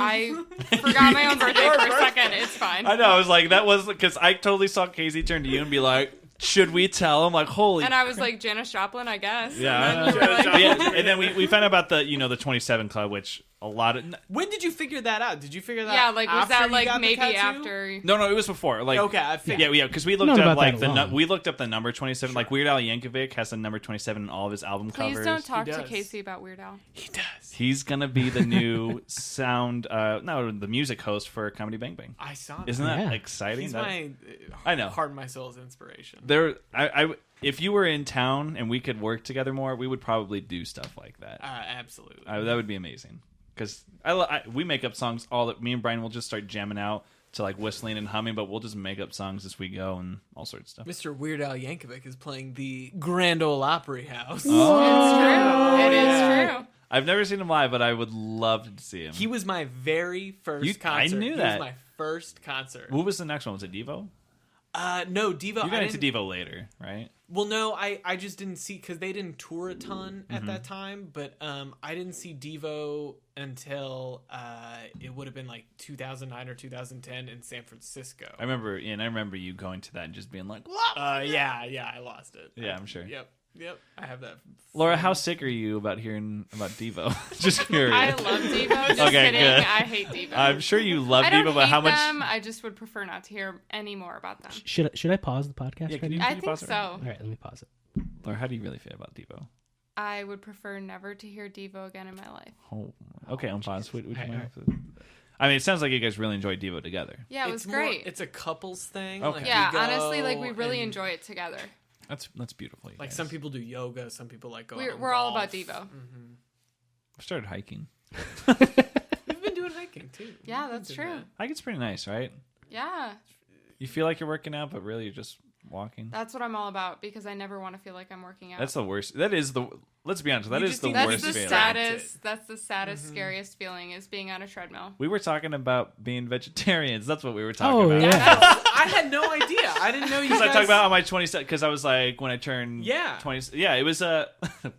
I forgot my own birthday for a second. It's fine. I know. I was like, that was because I totally saw Casey turn to you and be like, "Should we tell him?" Like, holy. And I was like, Janis Joplin, I guess. Yeah, And I then you know. were like, But yeah, and then we found out about the 27 Club, which a lot of When did you figure that out? Did you figure that yeah, out like, was after that you like got the maybe tattoo? after? no, it was before. Like, Okay, I figured. yeah, because we looked Known up about like that long. we looked up the number 27. Like Weird Al Yankovic has the number 27 in all of his album Please covers. don't talk He to does. Casey about Weird Al. He does. He's gonna be the new the music host for Comedy Bang Bang. I saw that. Isn't that Yeah. exciting? He's That- my I know. heart and my soul's inspiration. If you were in town and we could work together more, we would probably do stuff like that. Absolutely. That would be amazing. Because we make up songs all that. Me and Brian will just start jamming out to like whistling and humming, but we'll just make up songs as we go and all sorts of stuff. Mr. Weird Al Yankovic is playing the Grand Ole Opry House. It's true. It is true. I've never seen him live, but I would love to see him. He was my very first I concert. knew He that. was my first concert. What was the next one? Was it Devo? No, Devo. You got I into didn't- Devo later, right? Well, no, I just didn't see because they didn't tour a ton at Mm-hmm. that time. But I didn't see Devo until it would have been like 2009 or 2010 in San Francisco. I remember you going to that and just being like, "What?" Yeah, I lost it. Yeah, I'm sure. Yep, I have that. Laura, how sick are you about hearing about Devo? Just curious. I love Devo. Just Okay, kidding. good. I hate Devo. I'm sure you love I don't Devo, but hate how much? them. I just would prefer not to hear any more about them. Should I pause the podcast? Yeah, right can you- now? I you think pause it? so. All right, let me pause it. Laura, how do you really feel about Devo? I would prefer never to hear Devo again in my life. Oh, okay, I'm pause. Would you All right, mind? I mean, it sounds like you guys really enjoy Devo together. Yeah, it was It's great. It's a couples thing. Okay. Like, Yeah, we go honestly, like we really and- enjoy it together. That's beautiful. you Like guys. some people do yoga, some people like go. We're all about golf. Devo. I've started hiking. We've been doing hiking too. Yeah, that's true. Hiking's pretty nice, right? Yeah, You feel like you're working out, but really you're just walking. that's what I'm all about because I never want to feel like I'm working out. That's the worst. That is the. Let's be honest. That You is just the need- That's worst the feeling. saddest. That's the saddest, scariest feeling is being on a treadmill. We were talking about being vegetarians. That's what we were talking Oh, about. yeah. I had no idea. I didn't know you Because guys. I talked about on my 27. Because I was like, when I turned Yeah. 20. Yeah, it was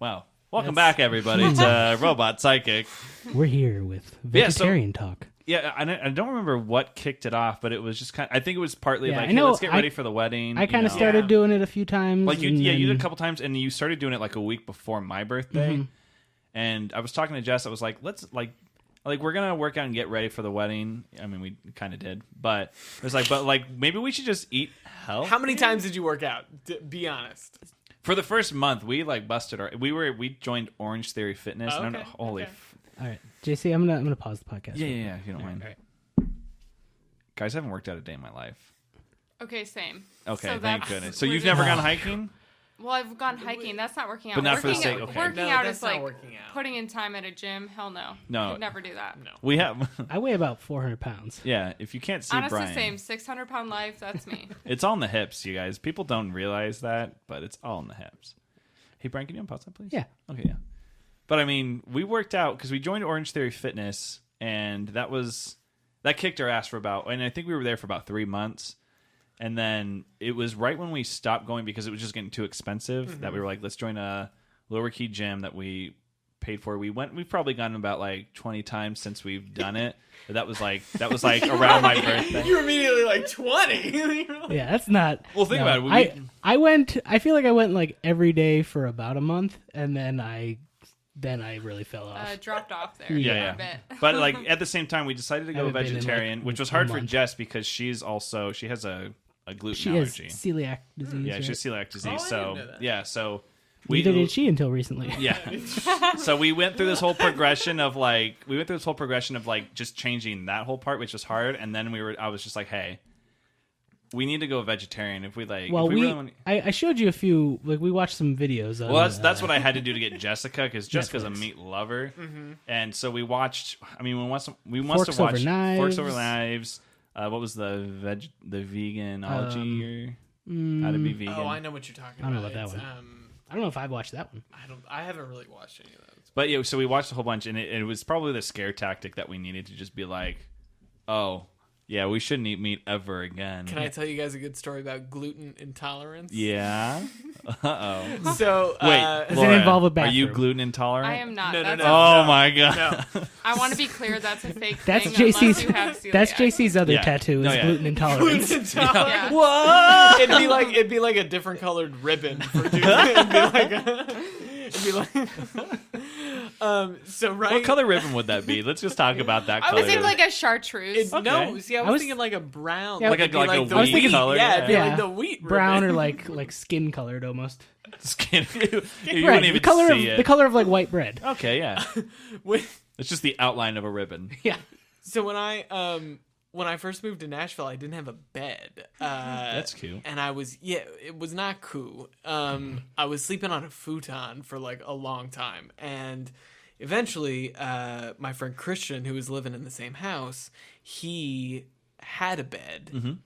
wow. Welcome back, everybody, to Robot Sidekick. We're here with Yeah, so- vegetarian talk. Yeah, I don't remember what kicked it off, but it was just kind. I think it was partly Yeah, like, I hey, know, let's get I- ready for the wedding. I kind of you know. started Yeah. doing it a few times. Like you and did a then- couple times, and you started doing it like a week before my birthday. Mm-hmm. And I was talking to Jess. I was like, let's like we're gonna work out and get ready for the wedding. I mean, we kind of did, but it was like, maybe we should just eat health. How many times did you work out? Be honest. For the first month, we like busted our. We joined Orange Theory Fitness. Oh, and okay, holy, okay. All right, JC, I'm gonna pause the podcast. yeah, if you don't mind. All right. Guys, I haven't worked out a day in my life. Okay, same. Okay, So thank that's- goodness. So we're you've just- never gone hiking? Well, I've gone hiking. That's not working out. But not for the working, sake- okay. Working No, out that's is not like working out. putting in time at a gym. Hell no. No. Could never do that. No. We have. I weigh about 400 pounds. Yeah, if you can't see Honestly, Brian, same. 600-pound life. That's me. it's all in the hips, you guys. People don't realize that, but it's all in the hips. Hey, Brian, can you unpause that, please? Yeah. Okay, yeah. But I mean, we worked out because we joined Orange Theory Fitness, and that kicked our ass for about, and I think we were there for about 3 months. And then it was right when we stopped going because it was just getting too expensive that we were like, let's join a lower key gym that we paid for. We've probably gone about like 20 times since we've done it. But that was like around my birthday. You're immediately like 20. Yeah, that's not. Well, think no. about it. I went. I feel like I went like every day for about a month, and then I really fell off. Dropped off there. Yeah. For a bit. But like at the same time, we decided to go haven't been in, vegetarian, like, which was a hard for month. Jess because she has a gluten She has allergy. celiac disease. Yeah, right? she has celiac disease. I so didn't know that. yeah, so Neither did she until recently. Yeah. So we went through this whole progression of like just changing that whole part, which was hard, and then I was just like, hey, we need to go vegetarian if we like. Well, if we really want... I showed you a few. Like we watched some videos. On, Well, that's what I had to do to get Jessica because Jessica's a Netflix. meat lover, and so we watched. I mean, we must Forks have watched Over Knives. Forks Over Knives. What was the veganology or how to be vegan? Oh, I know what you're talking about. I don't know about that It's, one. I don't know if I've watched that one. I haven't really watched any of those. But yeah, so we watched a whole bunch, and it was probably the scare tactic that we needed to just be like, oh, yeah, we shouldn't eat meat ever again. Can I tell you guys a good story about gluten intolerance? Yeah. Uh-oh. So, Wait, Does Laura, it involve a are bathroom? you gluten intolerant? I am not. No, no, That's no. Oh my god. no. I want to be clear. That's a fake That's thing. JC's. Unless you have celiac. That's JC's other Yeah. tattoo. Is No, yeah. gluten intolerance. Gluten intolerance. Yeah. What? It'd be like a different colored ribbon for doing it. It'd be like so right. What color ribbon would that be? Let's just talk about that I color. was thinking like a chartreuse. No, see, I was, I was- thinking like a brown. Yeah, like it'd be a the wheat wheat color. Yeah, it'd be Yeah. like the wheat Brown ribbon. or like skin colored almost. Skin. You Right, wouldn't even see it. the color of like white bread. Okay, yeah. With- It's just the outline of a ribbon. Yeah. So when I first moved to Nashville, I didn't have a bed. That's cute. And it was not cool. I was sleeping on a futon for like a long time, and eventually, my friend Christian, who was living in the same house, he had a bed,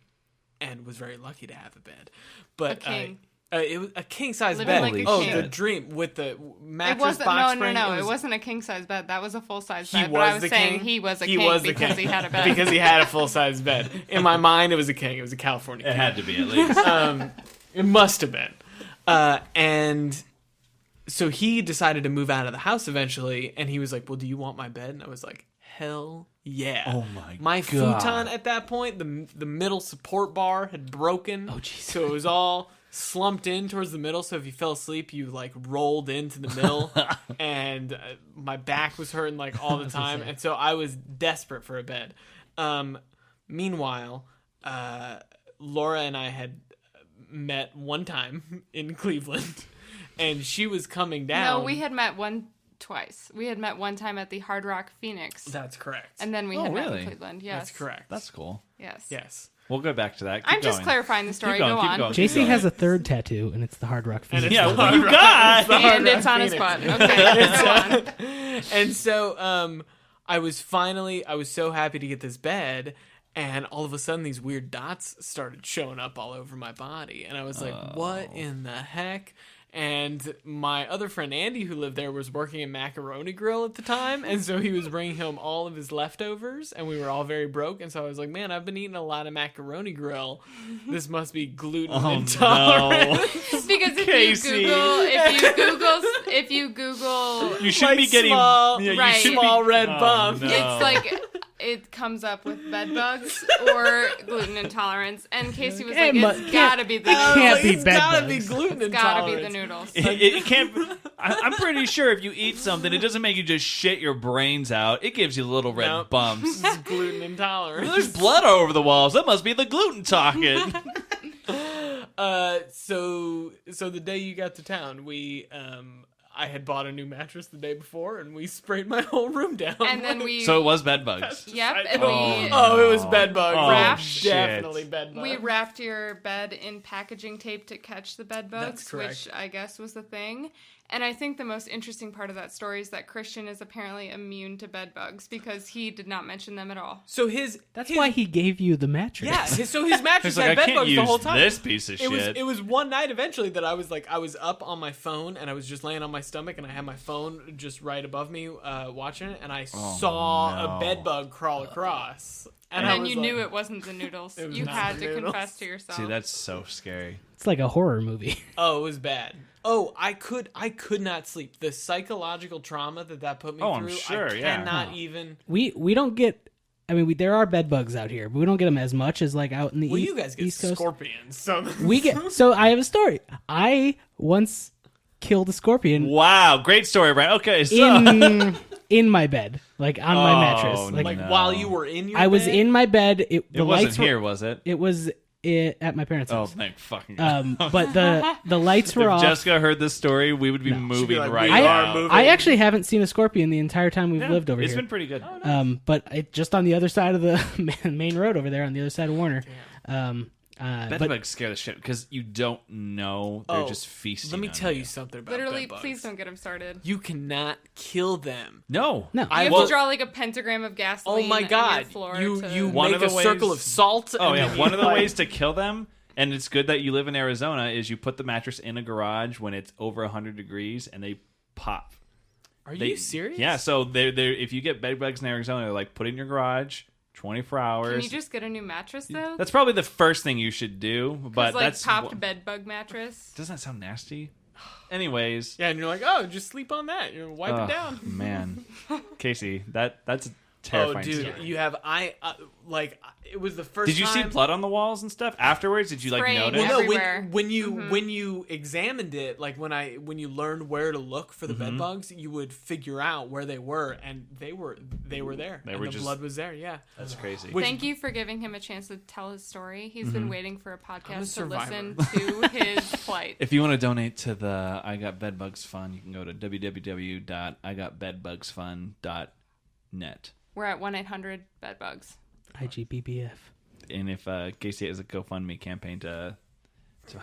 and was very lucky to have a bed. But A king. It was a king size Living bed. like a Oh, king. the dream with the It mattress wasn't. box No. spring. It wasn't a king size bed. That was a full size He bed. was But I was the saying king. he was a He king was the because king. he had a bed. Because he had a full size bed. In my mind, it was a king. It was a California It king. had to be at least. It must have been. And so he decided to move out of the house eventually, and he was like, well, do you want my bed? And I was like, hell yeah. Oh my God. futon at that point, the middle support bar had broken. Oh, jeez. So it was all slumped in towards the middle, so if you fell asleep, you like rolled into the middle, and my back was hurting like all the time, and so I was desperate for a bed. Meanwhile, Laura and I had met one time in Cleveland, and she was coming down. No, we had met twice. We had met one time at the Hard Rock Phoenix, That's correct. and then we Oh, had met really? in Cleveland. Yes, That's correct. That's cool. Yes. Yes. We'll go back to that. Keep I'm just going. clarifying the story. Keep going, Go keep on. going, keep JC going. has a third tattoo, and it's the Hard Rock Phoenix. it's Yeah, the what you Hard Rock- got? it's the Hard And it's Rock on his Phoenix. butt. Okay. Go on. And so I was so happy to get this bed, and all of a sudden these weird dots started showing up all over my body, and I was like, what in the heck? And my other friend Andy, who lived there, was working in Macaroni Grill at the time, and so he was bringing home all of his leftovers, and we were all very broke, and so I was like, man, I've been eating a lot of Macaroni Grill. This must be gluten intolerant. No. Because Casey. if you Google, You shouldn't Like be getting small- yeah, you Right. should Small be, red oh, bump. no. it's like it comes up with bed bugs or gluten intolerance, and Casey was like, It "It's gotta be the it noodles. can't be It's bed gotta bugs. be gluten It's gotta be intolerance. the noodles." It can't. I'm pretty sure if you eat something, it doesn't make you just shit your brains out. It gives you little red Nope. bumps. This is gluten intolerance. There's blood all over the walls. That must be the gluten talking. So the day you got to town, I had bought a new mattress the day before, and we sprayed my whole room down. And then we, So it was bed bugs. yep, I- and Oh, it was bed bugs. Oh, Wrapped. shit. Definitely bed bugs. we wrapped your bed in packaging tape to catch the bed bugs, That's correct. which I guess was the thing. And I think the most interesting part of that story is that Christian is apparently immune to bed bugs because he did not mention them at all. So That's why he gave you the mattress. Yeah. So his mattress He's like, had I bed can't bugs use the whole time. this piece of shit. It was one night eventually that I was up on my phone, and I was just laying on my stomach, and I had my phone just right above me watching it, and I saw no. a bed bug crawl across. And I then was you like, knew it wasn't the noodles. It was You not had the to noodles. confess to yourself. See, that's so scary. It's like a horror movie. Oh, it was bad. Oh, I could not sleep. The psychological trauma that put me Oh, I'm through, sure, I yeah. cannot even. We don't get. I mean, there are bed bugs out here, but we don't get them as much as like out in the Well, you guys get East Coast. scorpions, so We get. So I have a story. I once killed a scorpion Wow, great story, Brian. Okay, so in my bed, like on my mattress. Like like no. while you were in your I was bed? in my bed. The it lights wasn't here, was it? It was at my parents' Oh, house. thank fucking God. But the lights were If off. Jessica heard this story, we would be moving like, right we are now. moving. I actually haven't seen a scorpion the entire time we've Yeah, lived over it's here. been pretty good. But just on the other side of the main road over there, on the other side of Warner. Bed But bugs scare the shit because you don't know they're Oh, just feasting. Let me on tell you. you something about Literally, bed bugs. please don't get him started. You cannot kill them. No, no, You I have will- to draw like a pentagram of gasoline. Oh my in god! your floor You to... you One make of a the circle ways- of salt. Oh and yeah, then one you, of the like- ways to kill them, and it's good that you live in Arizona, is you put the mattress in a garage when it's over 100 degrees, and they pop. Are They- you serious? Yeah, so they're if you get bed bugs in Arizona, they're like put it in your garage 24 hours. Can you just get a new mattress though? That's probably the first thing you should do, but like that's popped bed bug mattress. doesn't that sound nasty? Anyways, Yeah, and you're like, oh, just sleep on that. You wipe it down. Man, Casey, that's a Oh, terrifying. dude, story. you have it was the first. Did you see time- blood on the walls and stuff afterwards? Did you like Spraying notice? Well, no. everywhere. When you examined it, like when you learned where to look for the Mm-hmm. bed bugs, you would figure out where they were, and they were there. They and were the just- blood was there. Yeah. That's crazy. Which- Thank you for giving him a chance to tell his story. He's been waiting for a podcast to survivor. listen to his plight. If you want to donate to the I Got Bedbugs Fund, you can go to www.igotbedbugsfund.net. We're at 1-800-BEDBUGS. IGBBF. And if Casey has a GoFundMe campaign to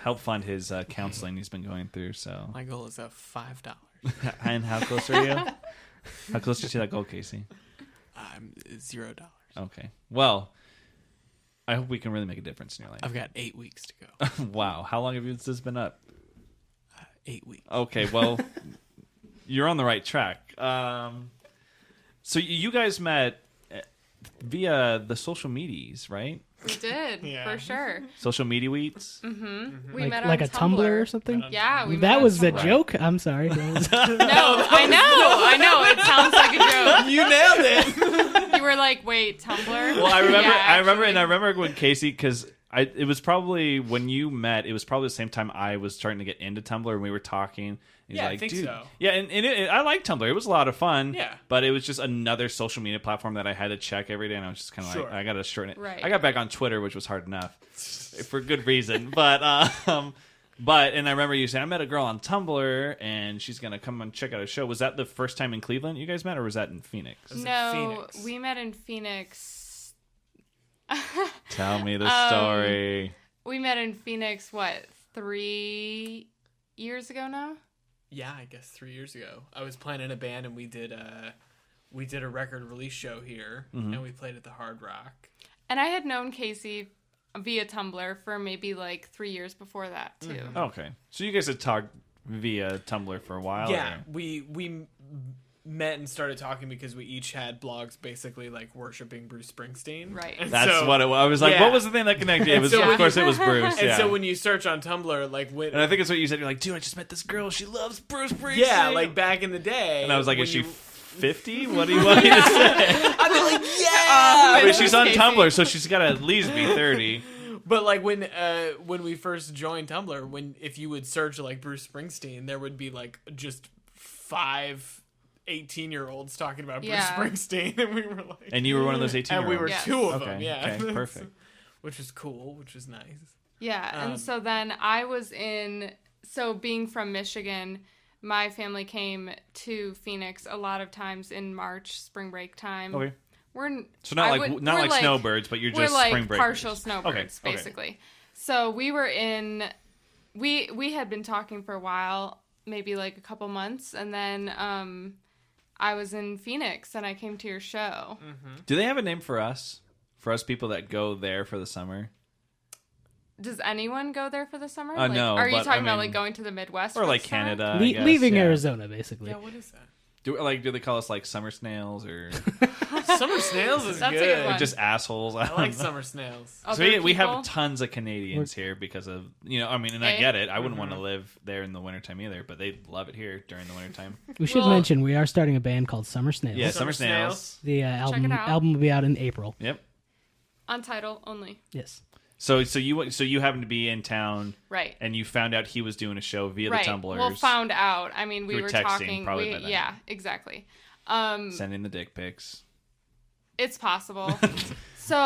help fund his counseling he's been going through, so. My goal is $5. And how close are you? How close are you to that goal, Casey? I'm $0. Okay. Well, I hope we can really make a difference in your life. I've got 8 weeks to go. Wow. How long have you this been up? 8 weeks. Okay, well, you're on the right track. So you guys met via the social medias, right? We did, Yeah. for sure. Social media weets. We Like, met on like a Tumblr or something. Yeah, we met That on was a Tumblr. joke. I'm sorry. That was- No, I know. It sounds like a joke. You nailed it. You were like, wait, Tumblr? Well, I remember, Yeah, I remember, actually. and I remember when Casey, because it was probably when you met. It was probably the same time I was starting to get into Tumblr, and we were talking. He's Yeah, I like, think dude, so. yeah, and I like Tumblr. It was a lot of fun. Yeah. but it was just another social media platform that I had to check every day, and I was just kind of Sure. like, I got to shorten it. Right. I got back on Twitter, which was hard enough for good reason, but and I remember you saying I met a girl on Tumblr, and she's gonna come and check out a show. Was that the first time in Cleveland you guys met, or was that in Phoenix? was in No, Phoenix. we met in Phoenix. Tell me the story. We met in Phoenix, 3 years ago now? Yeah, I guess 3 years ago. I was playing in a band, and we did a record release show here, and we played at the Hard Rock. And I had known Casey via Tumblr for maybe like 3 years before that, too. Okay, so you guys had talked via Tumblr for a while. Yeah, or- we met and started talking because we each had blogs basically like worshiping Bruce Springsteen. Right. And That's so- what it was. I was like, yeah. what was the thing that connected? It was, so- of course, it was Bruce. And yeah. so when you search on Tumblr, like when and I think it's what you said. You're like, dude, I just met this girl. She loves Bruce Springsteen. yeah, like back in the day. and I was like, when is she you- 50? What do you want me to say? I'd be like, yeah. I mean, she's on Casey. Tumblr, so she's got to at least be 30. But like when we first joined Tumblr, if you would search like Bruce Springsteen, there would be like just 5 18-year-olds talking about Yeah. Bruce Springsteen, and we were like, And you were one of those 18 and we were Yes. 2 of Okay, them, yeah, okay, perfect. which was cool, which was nice. Yeah, and so then I was being from Michigan, my family came to Phoenix a lot of times in March, spring break time. Okay. We're So not like snowbirds, but you're just we're like spring breakers. partial snowbirds, Okay. basically. So we were we had been talking for a while, maybe like a couple months, and then I was in Phoenix and I came to your show. Do they have a name for us? For us people that go there for the summer? Does anyone go there for the summer? No, Are you but, talking I about mean- like going to the Midwest or for like the summer? Canada? I guess, leaving yeah. Arizona, basically. Yeah, what is that? Do they call us like summer snails or Summer snails is That's a good. good one. just assholes? I like summer snails. So Other we have people? tons of Canadians here because of I mean, and I Eh? get it. I wouldn't want to live there in the wintertime either, but they love it here during the wintertime. We should Well- mention we are starting a band called Summer Snails. Yeah, summer snails. The album it out. album will be out in April. Yep. On title only. Yes. So you happened to be in town, Right. and you found out he was doing a show via Right. the Tumblrs, Well, found out. I mean, we Through were texting, talking. probably by then. Yeah, exactly. sending the dick pics. It's possible. So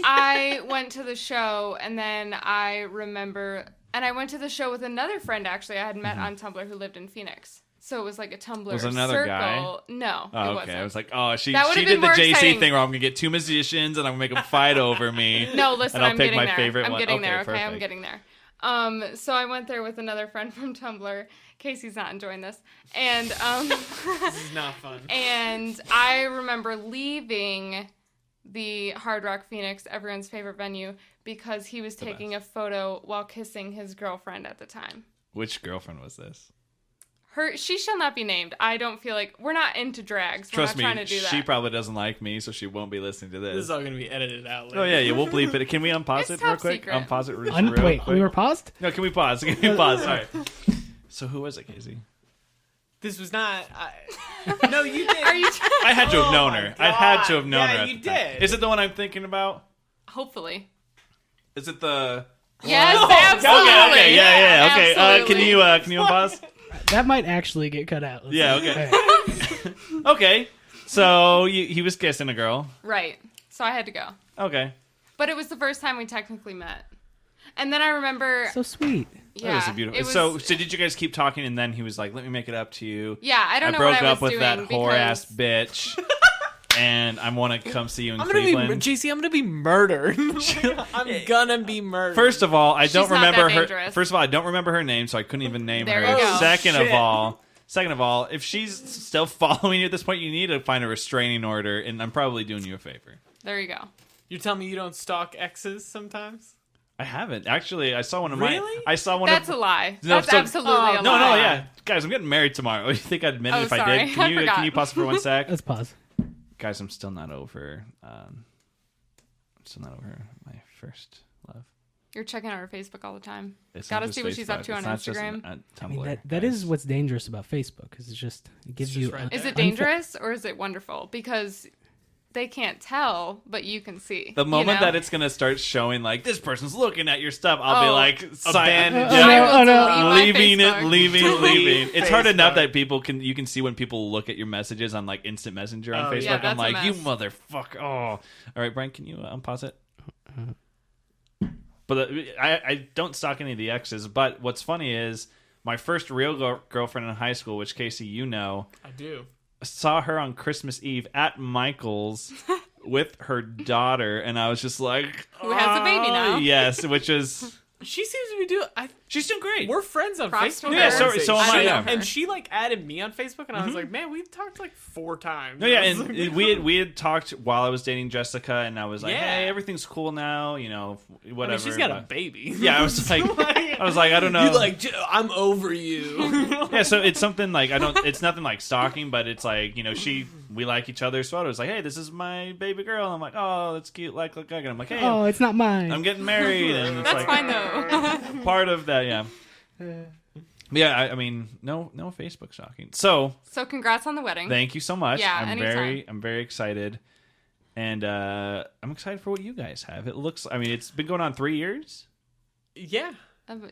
I went to the show, and then I remember, and I went to the show with another friend. Actually, I had met on Tumblr who lived in Phoenix. So it was like a Tumblr Was it another circle. guy? No, Oh, it okay. wasn't. I was like, oh, she That would've did been the more JC exciting. thing where I'm gonna get two musicians and I'm gonna make them fight over me. No, listen, and I'll I'm pick getting my there. favorite I'm one. getting Okay, there. Okay, I'm perfect. getting there. So I went there with another friend from Tumblr. Casey's not enjoying this, and This is not fun. and I remember leaving the Hard Rock Phoenix, everyone's favorite venue, because he was taking a photo while kissing his girlfriend at the time. Which girlfriend was this? She shall not be named. I don't feel like we're not into drags. We're Trust not trying me, to do that. she probably doesn't like me, so she won't be listening to This this. is all going to be edited out later. Oh yeah, we'll bleep it. Can we unpause It's it real top quick? secret. Unpause it real Wait, quick. we were paused? No, can we pause? Can we pause? All right. So who was it, Casey? This was not... No, you did. Are you? I had to have Oh known my her. I had to have known Yeah, her. at you the time. did. Is it the one I'm thinking about? Hopefully. Is it the? Yes, Oh, absolutely. Okay, yeah. Okay, Absolutely. can you unpause? That might actually get cut out. Let's Yeah, see. okay. All right. Okay. So he was kissing a girl. Right. So I had to go. Okay. But it was the first time we technically met. And then I remember, So sweet. yeah, That was a beautiful. it was, So did you guys keep talking? And then he was like, "Let me make it up to you." yeah, I don't know broke what I up was with doing that whore ass because bitch, and I want to come see you in I'm gonna Cleveland. JC, I'm gonna be murdered. I'm gonna be murdered. First of all, I don't She's not that remember her. dangerous. First of all, I don't remember her name, so I couldn't even name There her. you go. Second Shit. of all, if she's still following you at this point, you need to find a restraining order, and I'm probably doing you a favor. there you go. You're telling me you don't stalk exes sometimes? I haven't actually. I saw one of Really? I saw one That's of. a lie. No, That's so- absolutely a lie. No, yeah, guys, I'm getting married tomorrow. You think I'd admit it Oh, if I sorry. did? I forgot. Can you pause it for 1 sec? Let's pause. Guys, I'm still not over. I'm still not over my first love. You're checking out her Facebook all the time. It's Gotta not just see what she's up Facebook. to on It's not just Instagram. Tumblr, I mean, that is guys. what's dangerous about Facebook, because it gives It's you. just right Is there. it dangerous or is it wonderful? Because they can't tell, but you can see. The moment you know? that it's gonna start showing like this person's looking at your stuff, I'll be Oh. like, Abandoned. yeah, I will Oh, no. delete my leaving it, Facebook. leaving. It's hard enough Facebook. that you can see when people look at your messages on like instant messenger on Oh, Facebook. yeah, I'm that's a like, you mess. motherfucker. Oh, all right, Brian, can you unpause it? But I don't stalk any of the exes. But what's funny is my first real girlfriend in high school, which Casey, you know, I do. saw her on Christmas Eve at Michael's with her daughter, and I was just like, Who has a baby now. Yes, which is She seems to be doing. she's doing great. We're friends on Props to Facebook. her. Yeah, so am I, She- yeah. And she like added me on Facebook, and I was like, man, we talked like 4 times. No, yeah, I was and like, we had talked while I was dating Jessica, and I was like, Yeah. hey, everything's cool now, whatever. I mean, she's got a but- baby. Yeah, I was like, I don't know. You like, I'm over you. Yeah, so it's something like it's nothing like stalking, but it's like we like each other's photos. Like, hey, this is my baby girl. And I'm like, oh, that's cute. Like, and I'm like, hey, Oh, it's not mine. I'm getting married, and it's That's like fine though. part of that. Yeah, yeah. I mean, no Facebook stalking. So So congrats on the wedding. thank you so much. Yeah, I'm anytime. very excited, and I'm excited for what you guys have. It looks. I mean, it's been going on 3 years. yeah.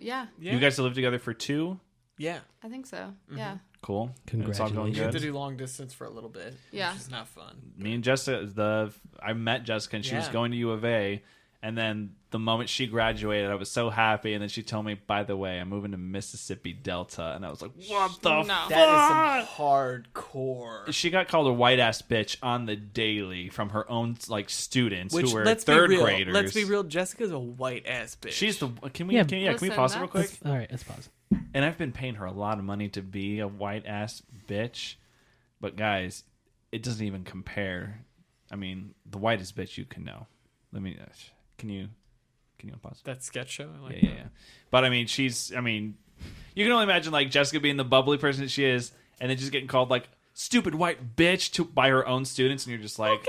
Yeah, Yeah. You guys have lived together for 2. Yeah. I think so. Mm-hmm. Yeah. Cool. And it's all going Congratulations. You have to good. do long distance for a little bit. Yeah. Which is not fun. Me and Jessica, I met Jessica, and she was Yeah. going to U of A, and then the moment she graduated, I was so happy, and then she told me, by the way, I'm moving to Mississippi Delta, and I was like, what the No. fuck? That is some hardcore. She got called a white ass bitch on the daily from her own students Which who were let's be third real. graders. Let's be real. Jessica's a white ass bitch. She's the. Can we? Yeah. Can we Listen, pause it real quick? All right, let's pause. And I've been paying her a lot of money to be a white ass bitch, but guys, it doesn't even compare. I mean, the whitest bitch you can know. Let me. Can you pause? that sketch show. I like Yeah. But I mean, you can only imagine like Jessica being the bubbly person that she is, and then just getting called like stupid white bitch by her own students, and you're just like,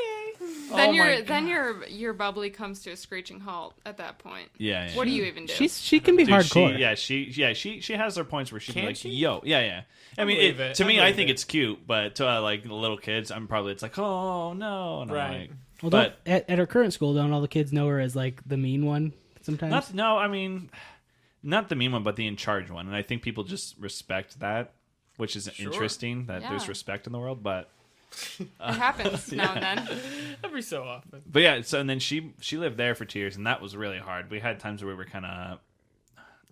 Then your bubbly comes to a screeching halt at that point. Yeah. What do you even do? She can be hardcore. She has her points where she can be like, she? yo, yeah. I mean, believe it. to me, I I believe think it. it's cute, but to like little kids, it's like, oh no, and I'm Right. like, Well, but at her current school, don't all the kids know her as like the mean one sometimes? not the mean one, but the in charge one, and I think people just respect that, which is interesting that there's Yeah. respect in the world, but. It happens now and then. Every so often. But yeah, so and then she lived there for 2 years, and that was really hard. We had times where we were kind of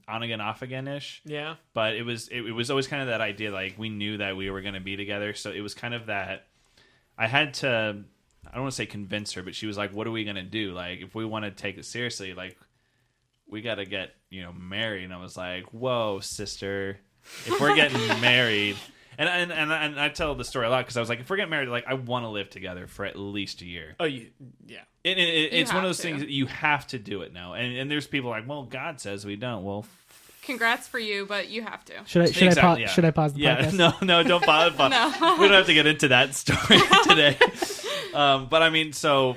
on again, off again ish. Yeah. But it was always kind of that idea, like we knew that we were going to be together, so it was kind of that I had to. I don't want to say convince her, but she was like, "What are we going to do? Like, if we want to take it seriously, like we got to get married." And I was like, "Whoa, sister, if we're getting married." And I tell the story a lot because I was like, if we're getting married, like I want to live together for at least a year. Oh, yeah. It's one of have those to. things that you have to do it now. And there's people like, well, God says we don't. Well, Congrats for you, but you have to. Should I pause the podcast? No, don't pause. No. We don't have to get into that story today. But I mean, so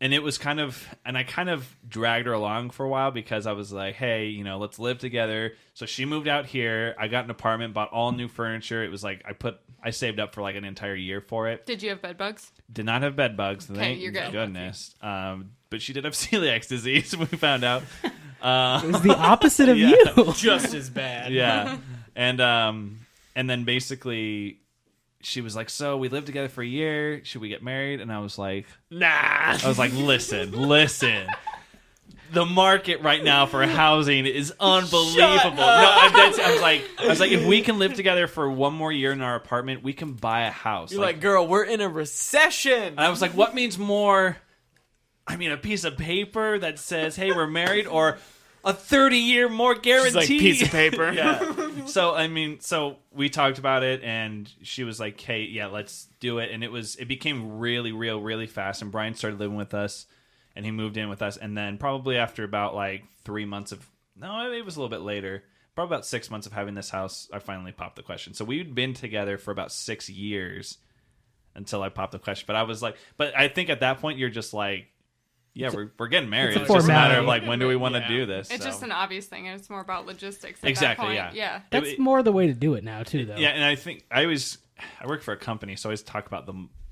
it was kind of, and I kind of dragged her along for a while because I was like, hey, let's live together. So she moved out here. I got an apartment, bought all new furniture. It was like I saved up for like an entire year for it. Did you have bed bugs? Did not have bed bugs. Thank you're good. goodness. But she did have celiac disease. We found out. It was the opposite of Yeah. you. Just as bad. Yeah, and then basically she was like, so we lived together for a year. Should we get married? And I was like, Nah. I was like, listen. The market right now for housing is unbelievable. I was like, if we can live together for one more year in our apartment, we can buy a house. You're like, girl, we're in a recession. and I was like, what means more? I mean, a piece of paper that says, hey, we're married, or a 30-year more guarantee. She's like, piece of paper. Yeah. So we talked about it, and she was like, hey, yeah, let's do it. And it became really, really fast. And Brian started living with us, and he moved in with us. And then probably after about like 3 months it was a little bit later, probably about 6 months of having this house, I finally popped the question. So we'd been together for about 6 years until I popped the question. But I was like, but I think at that point you're just like, yeah, we're getting married. It's just a matter of like, when do we want to do this? It's So. just an obvious thing, and it's more about logistics at Exactly, that point. yeah. That's more the way to do it now, too, though. Yeah, and I think I work for a company, so I always talk about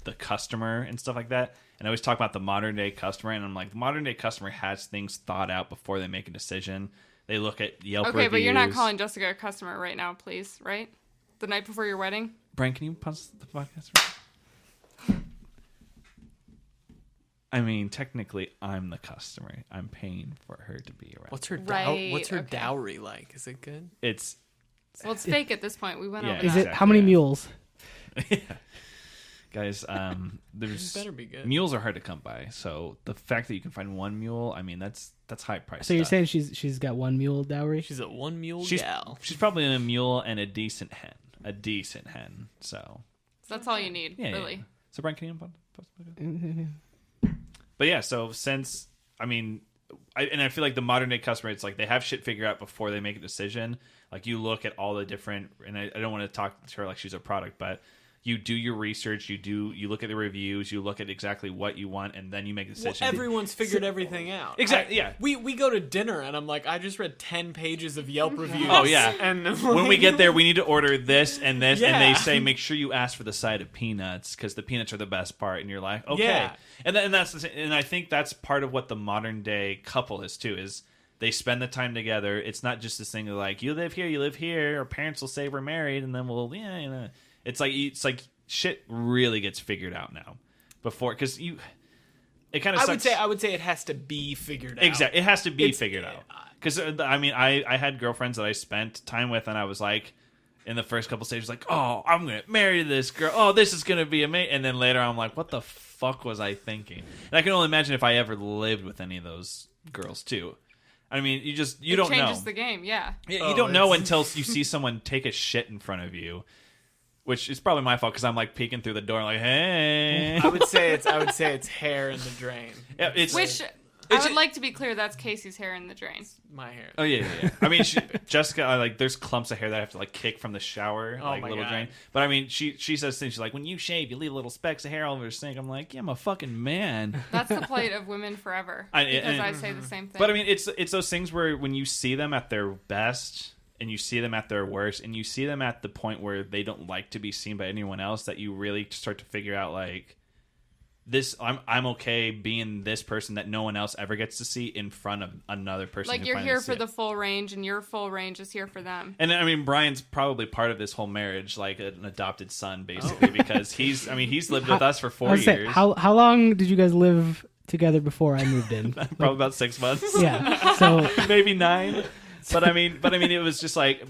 the customer and stuff like that. And I always talk about the modern day customer, and I'm like, the modern day customer has things thought out before they make a decision. They look at Yelp reviews. Okay, but you're not calling Jessica a customer right now, please, right? The night before your wedding? Brian, can you pause the podcast? I mean, technically, I'm the customer. I'm paying for her to be around. What's her okay. dowry like? Is it good? It's Well, it's fake at this point. We went Yeah. over Is that. it how many Yeah. mules? guys. There's Better be good. mules are hard to come by. So the fact that you can find one mule, I mean, that's high price. So you're stuff. saying she's got one mule dowry? She's a one mule she's gal. she's probably a mule and a decent hen. So That's all you need, yeah, really. yeah. So Brian, can you pause? But yeah, so since I feel like the modern day customer, it's like they have shit figured out before they make a decision. Like you look at all the different, and I don't want to talk to her like she's a product, but you do your research, you look at the reviews, you look at exactly what you want, and then you make a Well, decision. everyone's figured everything out. Exactly, yeah. We go to dinner, and I'm like, I just read 10 pages of Yelp reviews. Oh, yeah. And When we get there, we need to order this and this, and they Yeah. say make sure you ask for the side of peanuts because the peanuts are the best part, and you're like, okay. Yeah. And that's and I think that's part of what the modern day couple is too, is they spend the time together. It's not just this thing of like you live here, our parents will say we're married, and then It's like shit really gets figured out now. Before, because it kind of sucks. I would say it has to be figured out. Exactly, it has to be figured out. Because I had girlfriends that I spent time with, and I was like, in the first couple stages, like, oh, I'm gonna marry this girl. Oh, this is gonna be amazing. And then later, I'm like, what the fuck was I thinking? And I can only imagine if I ever lived with any of those girls too. I mean, you don't know. It changes the game, yeah. Yeah, you don't know until you see someone take a shit in front of you. Which is probably my fault because I'm like peeking through the door, like, hey. I would say it's hair in the drain. Yeah, it's Which I would like to be clear. That's Casey's hair in the drain. My hair. Oh yeah. I mean, Jessica, like, there's clumps of hair that I have to like kick from the shower, like my little God. drain. But I mean, she says things. She's like, when you shave, you leave little specks of hair all over your sink. I'm like, yeah, I'm a fucking man. That's the plight of women forever. Because I say the same thing. But I mean, it's those things where when you see them at their best, and you see them at their worst, and you see them at the point where they don't like to be seen by anyone else, that you really start to figure out like, this I'm okay being this person that no one else ever gets to see in front of another person. Like, you're here for the full range, and your full range is here for them. And I mean, Brian's probably part of this whole marriage, like an adopted son, basically, because he's lived with us for 4 years. How long did you guys live together before I moved in? Probably about 6 months. Yeah, so maybe 9. But I mean, it was just like,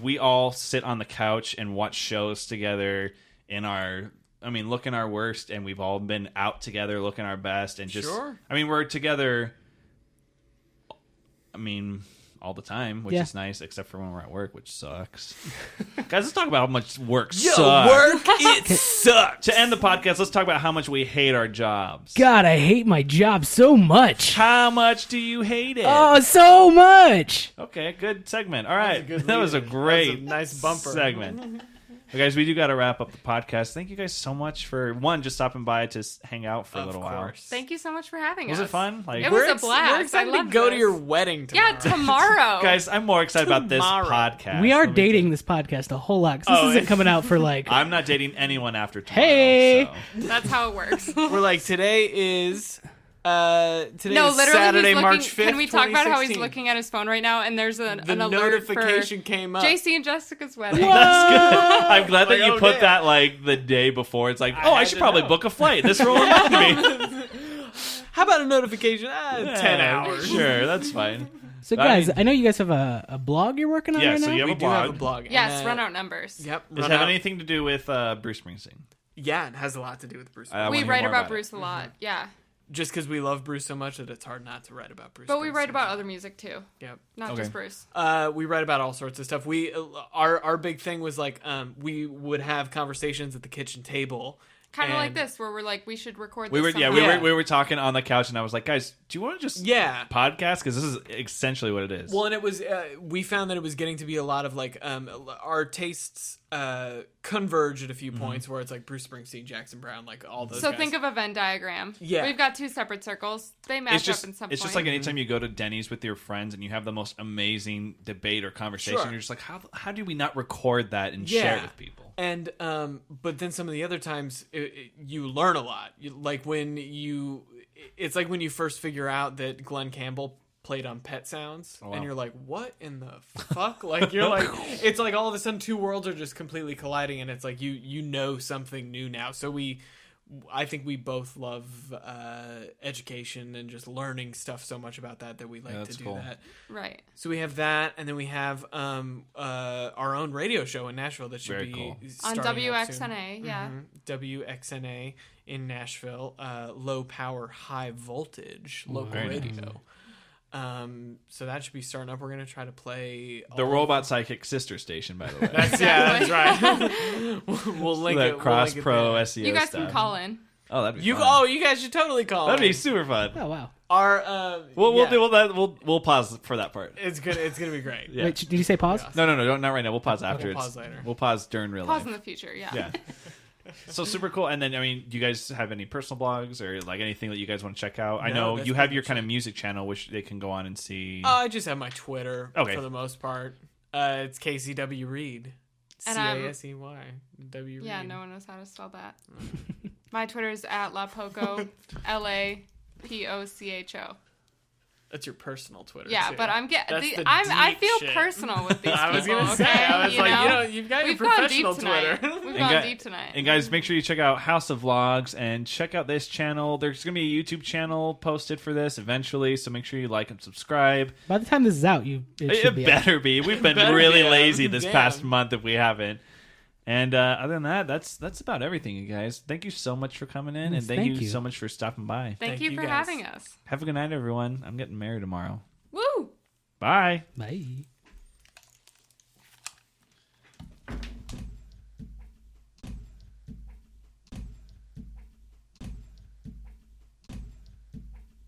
we all sit on the couch and watch shows together looking our worst, and we've all been out together looking our best, and just, Sure. I mean, we're together, all the time, which is nice, except for when we're at work, which sucks. Guys, let's talk about how much work sucks. Work, it sucks. To end the podcast, let's talk about how much we hate our jobs. God, I hate my job so much. How much do you hate it? Oh, so much. Okay, good segment. All right, That was a good that was a lead-in. great, That was a nice bumper segment. Well, guys, we do got to wrap up the podcast. Thank you guys so much for just stopping by to hang out for a little while. Thank you so much for having Was us. it fun? Like, It was We're a blast. We're excited I to loved go to this. your wedding tomorrow. Yeah, tomorrow. guys, I'm more excited about this Tomorrow. podcast. We are Let me tell dating you. this podcast a whole lot. 'Cause this isn't coming out for like. I'm not dating anyone after tomorrow. Hey! so. That's how it works. We're like, today is No, is literally, Saturday, he's looking. March 5th, Can we talk about how he's 2016. looking at his phone right now? And there's an The alert notification for came up. JC and Jessica's wedding. That's good. I'm glad that Like, you oh, put damn. that like the day before. It's like, I I had should to probably know. book a flight. This will remind me. How about a notification? 10 Yeah, hours. Sure, that's fine. So, guys, I know you guys have a blog you're working on Yeah, right so now. you have We a do have a blog. blog. Yes, and, run out numbers. Yep. Does it run have out. anything to do with Bruce Springsteen? Yeah, it has a lot to do with Bruce. I We wanna hear write more about it. Bruce a lot. Yeah. Just because we love Bruce so much that it's hard not to write about Bruce. But we write Springsteen. about other music too, Yep. not Okay. just Bruce. We write about all sorts of stuff. We our big thing was like we would have conversations at the kitchen table. Kind of like and- this, where we're like, we should record. We this were somehow. we were talking on the couch, and I was like, guys, do you want to just podcast, because this is essentially what it is. Well, and it was we found that it was getting to be a lot of like our tastes converge at a few points where it's like Bruce Springsteen, Jackson Brown, like all those. So guys. think of a Venn diagram. Yeah. We've got two separate circles. They match it's just up in some it's point. just like anytime you go to Denny's with your friends and you have the most amazing debate or conversation, Sure. you're just like, how do we not record that and share it with people? And but then some of the other times you learn a lot. Like when it's like when you first figure out that Glenn Campbell played on Pet Sounds, wow. and you're like, what in the fuck? Like you're like, it's like all of a sudden two worlds are just completely colliding, and it's like you know something new now. So I think we both love education and just learning stuff so much about that we like to that's do cool. that. Right. So we have that, and then we have our own radio show in Nashville that should Very be cool. On starting up soon. WXNA, yeah. WXNA in Nashville, low power, high voltage local Very nice. radio. So that should be starting up. We're gonna try to play The all- Robot Sidekick sister station, by the way. That's right. we'll link The it. Cross we'll link Pro it SEO You guys stuff. can call in. Oh, that'd be You fun. you guys should totally call. That'd be in. super fun. Oh wow! Our We'll pause for that part. It's gonna be great. Yeah. Wait, did you say pause? No, not right now. We'll pause after. We'll pause later. We'll pause during real Pause in life. the future, yeah. Yeah. So super cool. And then, do you guys have any personal blogs or like anything that you guys want to check out? I No, know that's you have pretty your much kind of it. music channel, which they can go on and see. I just have my Twitter Okay. for the most part. It's KCW Reed. And I'm- CASEY W. Yeah, Reed. no one knows how to spell that. My Twitter is at LaPoco, LaPocho. That's your personal Twitter. Yeah, too. but I'm That's the I deep feel shit. personal with these people. I was gonna say, okay? I was You like, know? you've got We've your gone deep professional tonight. Twitter. We've And gone gu- deep tonight. And guys, make sure you check out House of Vlogs and check out this channel. There's going to be a YouTube channel posted for this eventually, so make sure you like and subscribe. By the time this is out, it It should be out. better be. We've been better really be out. lazy this Damn. past month if we haven't. And other than that, that's about everything, you guys. Thank you so much for coming in, Yes, and thank thank you you. so much for stopping by. Thank you you for guys. having us. Have a good night, everyone. I'm getting married tomorrow. Woo! Bye. Bye.